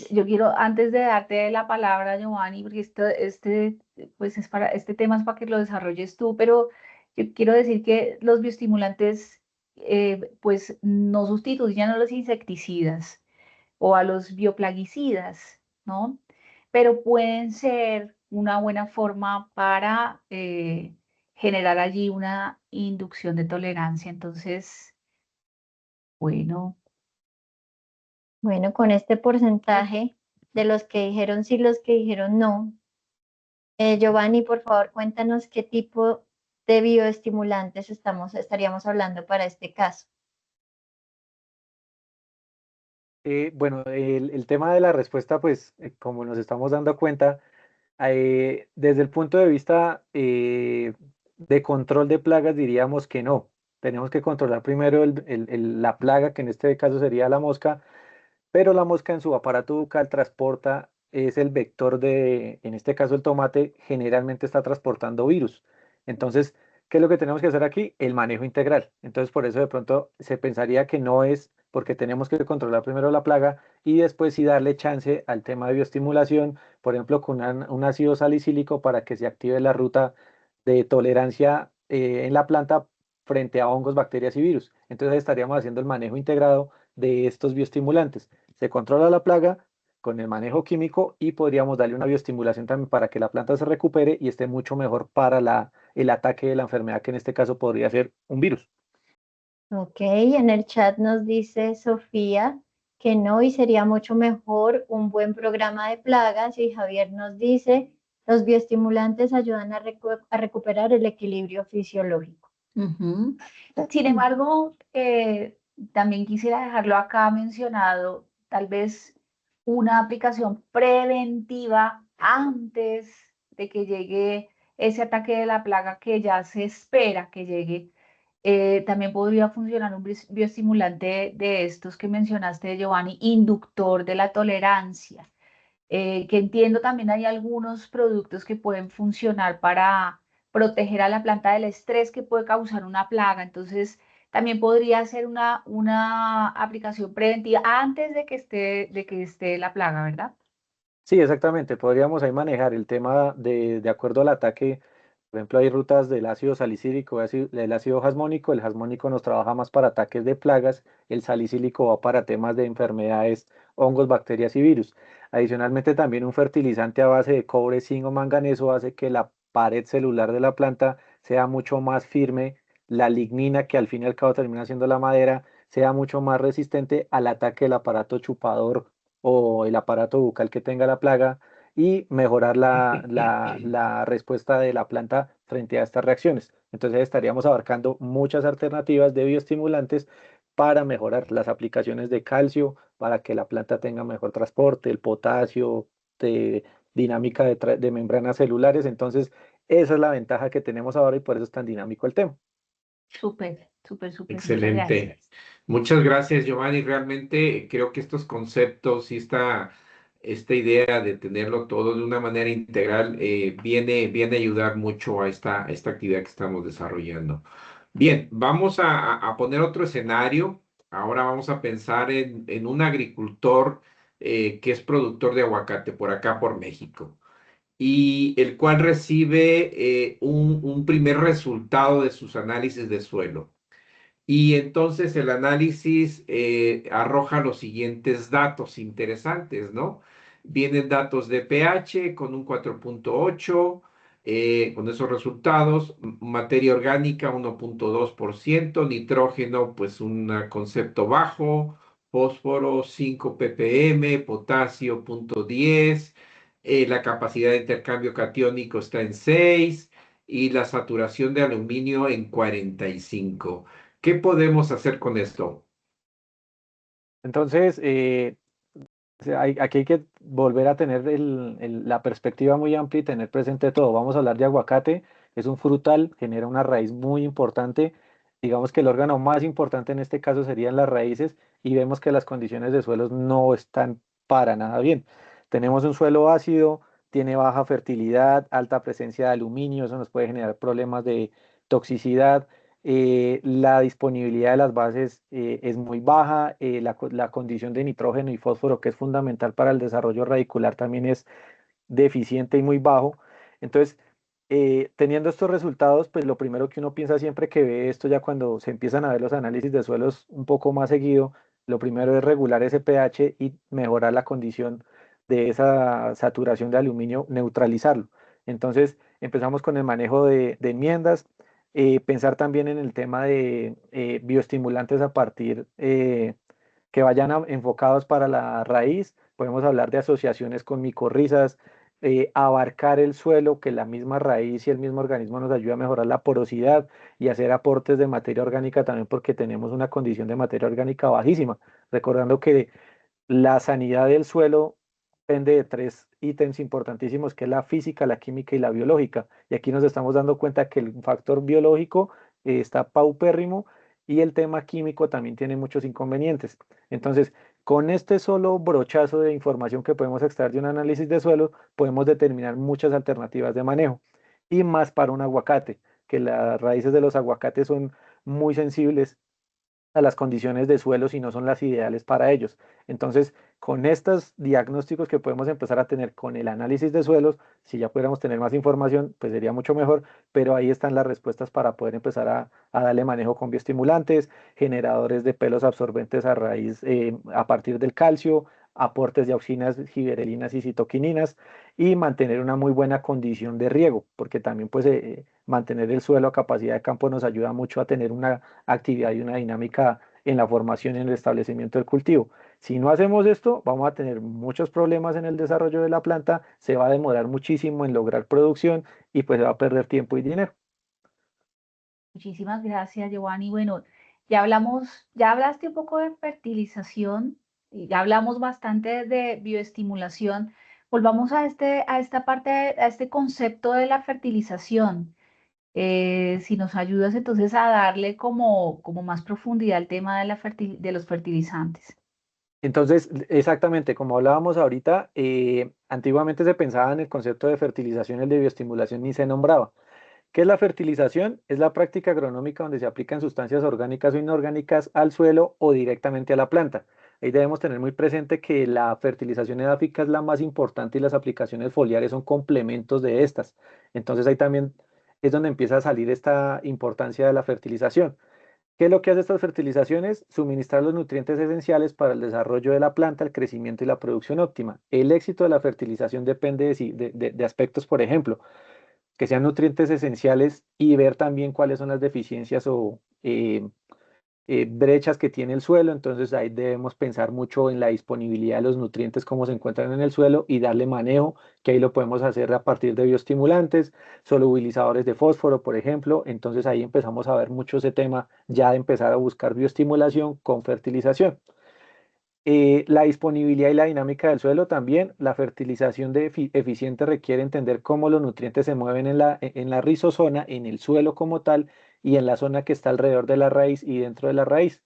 yo quiero, antes de darte la palabra, Giovanni, porque pues este tema es para que lo desarrolles tú, pero yo quiero decir que los bioestimulantes, pues no sustituyen a los insecticidas o a los bioplaguicidas, ¿no? Pero pueden ser una buena forma para generar allí una inducción de tolerancia. Entonces, bueno. Bueno, con este porcentaje de los que dijeron sí, los que dijeron no, Giovanni, por favor, cuéntanos qué tipo de bioestimulantes estaríamos hablando para este caso. Bueno, el tema de la respuesta, pues como nos estamos dando cuenta, desde el punto de vista de control de plagas, diríamos que no. Tenemos que controlar primero la plaga, que en este caso sería la mosca, pero la mosca en su aparato bucal transporta, es el vector de, en este caso el tomate, generalmente está transportando virus. Entonces, ¿qué es lo que tenemos que hacer aquí? El manejo integral. Entonces, por eso de pronto se pensaría que no es porque tenemos que controlar primero la plaga y después sí darle chance al tema de bioestimulación, por ejemplo, con un ácido salicílico para que se active la ruta de tolerancia en la planta frente a hongos, bacterias y virus. Entonces estaríamos haciendo el manejo integrado de estos bioestimulantes. Se controla la plaga con el manejo químico y podríamos darle una bioestimulación también para que la planta se recupere y esté mucho mejor para el ataque de la enfermedad, que en este caso podría ser un virus. Ok, en el chat nos dice Sofía que no y sería mucho mejor un buen programa de plagas y Javier nos dice los bioestimulantes ayudan a recuperar el equilibrio fisiológico. Ujú. Sin embargo, también quisiera dejarlo acá mencionado, tal vez una aplicación preventiva antes de que llegue ese ataque de la plaga que ya se espera que llegue. También podría funcionar un bioestimulante de estos que mencionaste, Giovanni, inductor de la tolerancia, que entiendo también hay algunos productos que pueden funcionar para proteger a la planta del estrés que puede causar una plaga. Entonces, también podría ser una aplicación preventiva antes de que esté la plaga, ¿verdad? Sí, exactamente. Podríamos ahí manejar el tema de acuerdo al ataque. Por ejemplo, hay rutas del ácido salicílico, del ácido jasmónico. El jasmónico nos trabaja más para ataques de plagas. El salicílico va para temas de enfermedades, hongos, bacterias y virus. Adicionalmente, también un fertilizante a base de cobre, zinc o manganeso hace que la pared celular de la planta sea mucho más firme. La lignina, que al fin y al cabo termina siendo la madera, sea mucho más resistente al ataque del aparato chupador o el aparato bucal que tenga la plaga y mejorar la respuesta de la planta frente a estas reacciones. Entonces estaríamos abarcando muchas alternativas de bioestimulantes para mejorar las aplicaciones de calcio, para que la planta tenga mejor transporte, el potasio, de dinámica de membranas celulares. Entonces, esa es la ventaja que tenemos ahora y por eso es tan dinámico el tema. Súper, súper, súper. Muchas Excelente. gracias. Muchas gracias, Giovanni. Realmente creo que estos conceptos y esta idea de tenerlo todo de una manera integral viene a ayudar mucho a esta actividad que estamos desarrollando. Bien, vamos a poner otro escenario. Ahora vamos a pensar en un agricultor que es productor de aguacate por acá, por México, y el cual recibe un primer resultado de sus análisis de suelo. Y entonces el análisis arroja los siguientes datos interesantes, ¿no? Vienen datos de pH con un 4.8, con esos resultados, materia orgánica 1.2%, nitrógeno pues un concepto bajo, fósforo 5 ppm, potasio 0.10, la capacidad de intercambio catiónico está en 6 y la saturación de aluminio en 45. ¿Qué podemos hacer con esto? Entonces, o sea, aquí hay que volver a tener la perspectiva muy amplia y tener presente todo. Vamos a hablar de aguacate, es un frutal, genera una raíz muy importante. Digamos que el órgano más importante en este caso serían las raíces y vemos que las condiciones de suelos no están para nada bien. Tenemos un suelo ácido, tiene baja fertilidad, alta presencia de aluminio, eso nos puede generar problemas de toxicidad. La disponibilidad de las bases es muy baja, la condición de nitrógeno y fósforo, que es fundamental para el desarrollo radicular, también es deficiente y muy bajo. Entonces, teniendo estos resultados, pues lo primero que uno piensa siempre que ve esto, ya cuando se empiezan a ver los análisis de suelos un poco más seguido, lo primero es regular ese pH y mejorar la condición de esa saturación de aluminio, neutralizarlo. Entonces, empezamos con el manejo de enmiendas, pensar también en el tema de bioestimulantes a partir que vayan enfocados para la raíz. Podemos hablar de asociaciones con micorrizas, abarcar el suelo, que la misma raíz y el mismo organismo nos ayuda a mejorar la porosidad y hacer aportes de materia orgánica también porque tenemos una condición de materia orgánica bajísima. Recordando que la sanidad del suelo depende de tres ítems importantísimos, que es la física, la química y la biológica. Y aquí nos estamos dando cuenta que el factor biológico está paupérrimo y el tema químico también tiene muchos inconvenientes. Entonces, con este solo brochazo de información que podemos extraer de un análisis de suelo, podemos determinar muchas alternativas de manejo. Y más para un aguacate, que las raíces de los aguacates son muy sensibles a las condiciones de suelo si no son las ideales para ellos. Entonces, con estos diagnósticos que podemos empezar a tener con el análisis de suelos, si ya pudiéramos tener más información, pues sería mucho mejor, pero ahí están las respuestas para poder empezar a darle manejo con bioestimulantes, generadores de pelos absorbentes a raíz, a partir del calcio, aportes de auxinas, giberelinas y citoquininas y mantener una muy buena condición de riego, porque también pues mantener el suelo a capacidad de campo nos ayuda mucho a tener una actividad y una dinámica en la formación y en el establecimiento del cultivo. Si no hacemos esto, vamos a tener muchos problemas en el desarrollo de la planta, se va a demorar muchísimo en lograr producción y pues se va a perder tiempo y dinero. Muchísimas gracias, Giovanni. Bueno, ya hablamos, ya hablaste un poco de fertilización, y ya hablamos bastante de bioestimulación. Volvamos a esta parte, a este concepto de la fertilización. Si nos ayudas entonces a darle como más profundidad al tema de de los fertilizantes. Entonces, exactamente, como hablábamos ahorita, antiguamente se pensaba en el concepto de fertilización, el de bioestimulación ni se nombraba. ¿Qué es la fertilización? Es la práctica agronómica donde se aplican sustancias orgánicas o inorgánicas al suelo o directamente a la planta. Ahí debemos tener muy presente que la fertilización edáfica es la más importante y las aplicaciones foliares son complementos de estas. Entonces ahí también es donde empieza a salir esta importancia de la fertilización. ¿Qué es lo que hace estas fertilizaciones? Suministrar los nutrientes esenciales para el desarrollo de la planta, el crecimiento y la producción óptima. El éxito de la fertilización depende de aspectos, por ejemplo, que sean nutrientes esenciales y ver también cuáles son las deficiencias o brechas que tiene el suelo. Entonces ahí debemos pensar mucho en la disponibilidad de los nutrientes, cómo se encuentran en el suelo y darle manejo, que ahí lo podemos hacer a partir de bioestimulantes, solubilizadores de fósforo, por ejemplo. Entonces ahí empezamos a ver mucho ese tema ya de empezar a buscar bioestimulación con fertilización. La disponibilidad y la dinámica del suelo también, la fertilización eficiente requiere entender cómo los nutrientes se mueven en la rizozona, en el suelo como tal y en la zona que está alrededor de la raíz y dentro de la raíz.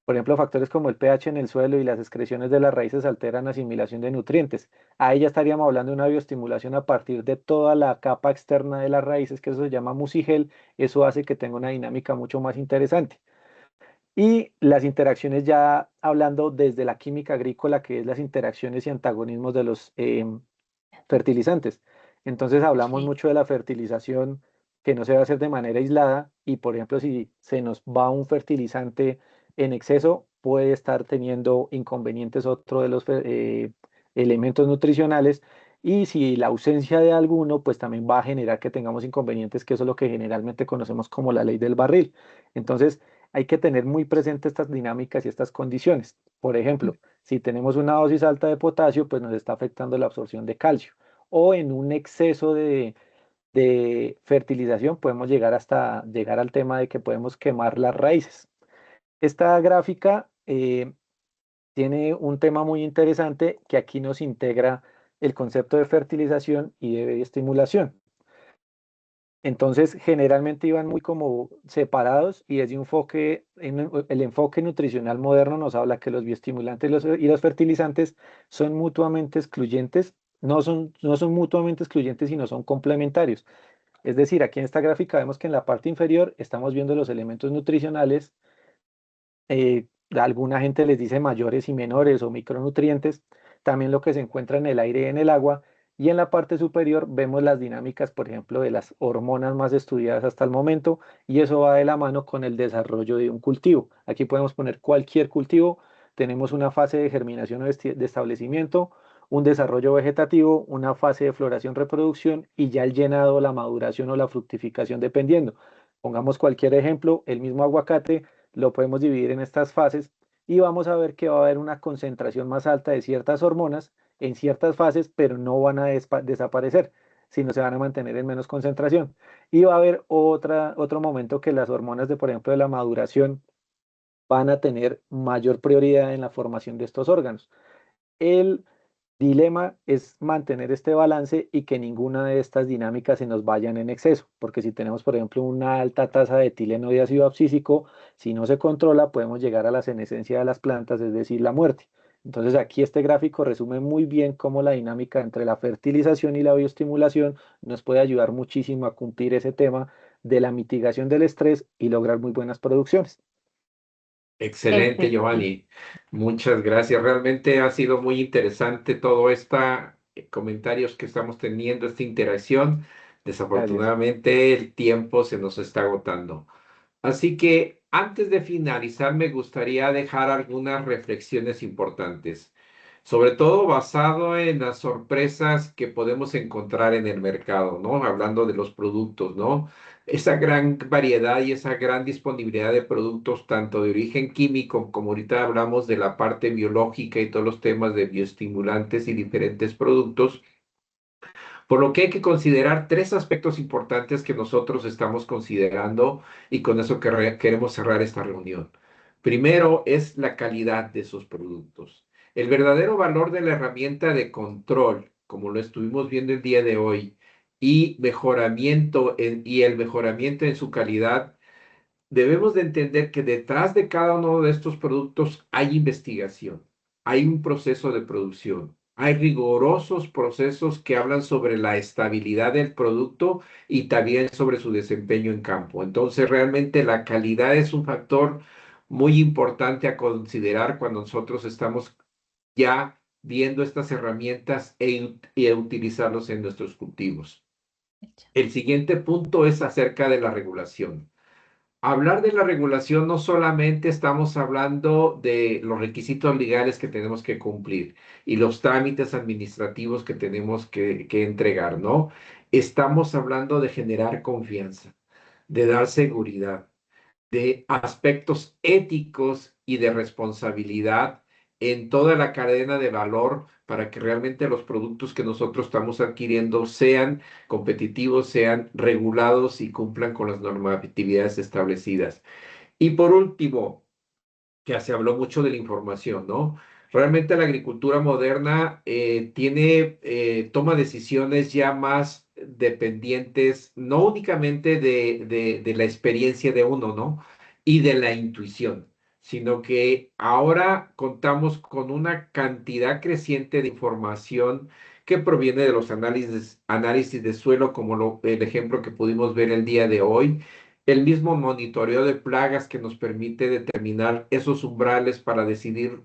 Por ejemplo, factores como el pH en el suelo y las excreciones de las raíces alteran la asimilación de nutrientes. Ahí ya estaríamos hablando de una bioestimulación a partir de toda la capa externa de las raíces, que eso se llama mucigel. Eso hace que tenga una dinámica mucho más interesante. Y las interacciones ya hablando desde la química agrícola, que es las interacciones y antagonismos de los fertilizantes. Entonces hablamos Sí. mucho de la fertilización que no se va a hacer de manera aislada y, por ejemplo, si se nos va un fertilizante en exceso, puede estar teniendo inconvenientes otro de los elementos nutricionales. Y si la ausencia de alguno, pues también va a generar que tengamos inconvenientes, que eso es lo que generalmente conocemos como la ley del barril. Entonces, hay que tener muy presente estas dinámicas y estas condiciones. Por ejemplo, si tenemos una dosis alta de potasio, pues nos está afectando la absorción de calcio. O en un exceso de fertilización podemos llegar hasta llegar al tema de que podemos quemar las raíces. Esta gráfica tiene un tema muy interesante que aquí nos integra el concepto de fertilización y de estimulación. Entonces, generalmente iban muy como separados y desde un enfoque, el enfoque nutricional moderno nos habla que los bioestimulantes y los fertilizantes son mutuamente excluyentes, no son mutuamente excluyentes, sino son complementarios. Es decir, aquí en esta gráfica vemos que en la parte inferior estamos viendo los elementos nutricionales, alguna gente les dice mayores y menores o micronutrientes, también lo que se encuentra en el aire y en el agua, y en la parte superior vemos las dinámicas, por ejemplo, de las hormonas más estudiadas hasta el momento, y eso va de la mano con el desarrollo de un cultivo. Aquí podemos poner cualquier cultivo, tenemos una fase de germinación o de establecimiento, un desarrollo vegetativo, una fase de floración-reproducción y ya el llenado, la maduración o la fructificación dependiendo. Pongamos cualquier ejemplo, el mismo aguacate lo podemos dividir en estas fases y vamos a ver que va a haber una concentración más alta de ciertas hormonas en ciertas fases, pero no van a desaparecer, sino se van a mantener en menos concentración. Y va a haber otro momento que las hormonas de, por ejemplo, de la maduración van a tener mayor prioridad en la formación de estos órganos. El dilema es mantener este balance y que ninguna de estas dinámicas se nos vayan en exceso, porque si tenemos, por ejemplo, una alta tasa de etileno de ácido abscísico, si no se controla, podemos llegar a la senescencia de las plantas, es decir, la muerte. Entonces aquí este gráfico resume muy bien cómo la dinámica entre la fertilización y la bioestimulación nos puede ayudar muchísimo a cumplir ese tema de la mitigación del estrés y lograr muy buenas producciones. Excelente, Perfecto. Giovanni. Muchas gracias. Realmente ha sido muy interesante todo estos comentarios que estamos teniendo, esta interacción. Gracias. Desafortunadamente, el tiempo se nos está agotando. Así que antes de finalizar, me gustaría dejar algunas reflexiones importantes, sobre todo basado en las sorpresas que podemos encontrar en el mercado, ¿no? Hablando de los productos, ¿no? Esa gran variedad y esa gran disponibilidad de productos, tanto de origen químico, como ahorita hablamos de la parte biológica y todos los temas de bioestimulantes y diferentes productos, por lo que hay que considerar tres aspectos importantes que nosotros estamos considerando y con eso queremos cerrar esta reunión. Primero es la calidad de esos productos. El verdadero valor de la herramienta de control, como lo estuvimos viendo el día de hoy, y y el mejoramiento en su calidad, debemos de entender que detrás de cada uno de estos productos hay investigación, hay un proceso de producción, hay rigurosos procesos que hablan sobre la estabilidad del producto y también sobre su desempeño en campo. Entonces, realmente la calidad es un factor muy importante a considerar cuando nosotros estamos ya viendo estas herramientas y a utilizarlos en nuestros cultivos. El siguiente punto es acerca de la regulación. Hablar de la regulación no solamente estamos hablando de los requisitos legales que tenemos que cumplir y los trámites administrativos que tenemos que entregar, ¿no? Estamos hablando de generar confianza, de dar seguridad, de aspectos éticos y de responsabilidad en toda la cadena de valor para que realmente los productos que nosotros estamos adquiriendo sean competitivos, sean regulados y cumplan con las normatividades establecidas. Y por último, que se habló mucho de la información, ¿no? Realmente la agricultura moderna toma decisiones ya más dependientes, no únicamente de la experiencia de uno, ¿no? Y de la intuición, sino que ahora contamos con una cantidad creciente de información que proviene de los análisis de suelo, como el ejemplo que pudimos ver el día de hoy, el mismo monitoreo de plagas que nos permite determinar esos umbrales para decidir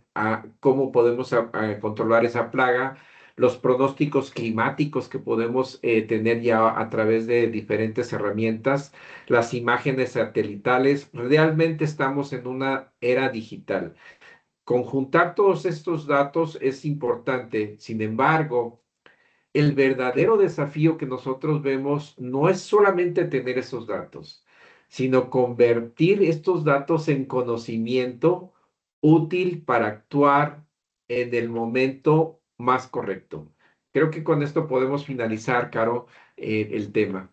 cómo podemos controlar esa plaga, los pronósticos climáticos que podemos tener ya a través de diferentes herramientas, las imágenes satelitales. Realmente estamos en una era digital. Conjuntar todos estos datos es importante. Sin embargo, el verdadero desafío que nosotros vemos no es solamente tener esos datos, sino convertir estos datos en conocimiento útil para actuar en el momento más correcto. Creo que con esto podemos finalizar, Caro, el tema.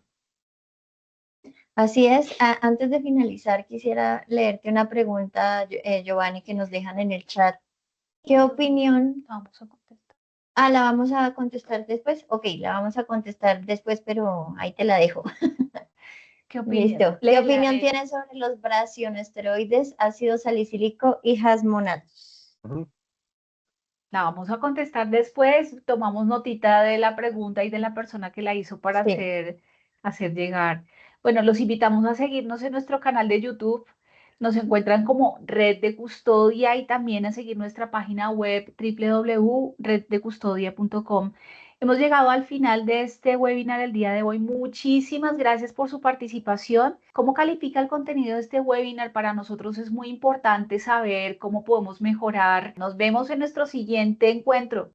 Así es. Antes de finalizar, quisiera leerte una pregunta, Giovanni, que nos dejan en el chat. ¿Qué opinión? Vamos a contestar. La vamos a contestar después. Ok, la vamos a contestar después, pero ahí te la dejo. ¿Qué opinión? Listo. ¿Qué opinión tienes sobre los bracionesteroides, ácido salicílico y hasmonatos? La vamos a contestar después. Tomamos notita de la pregunta y de la persona que la hizo para Sí. hacer llegar. Bueno, los invitamos a seguirnos en nuestro canal de YouTube. Nos encuentran como Red de Custodia y también a seguir nuestra página web www.reddecustodia.com. Hemos llegado al final de este webinar el día de hoy. Muchísimas gracias por su participación. ¿Cómo califica el contenido de este webinar? Para nosotros es muy importante saber cómo podemos mejorar. Nos vemos en nuestro siguiente encuentro.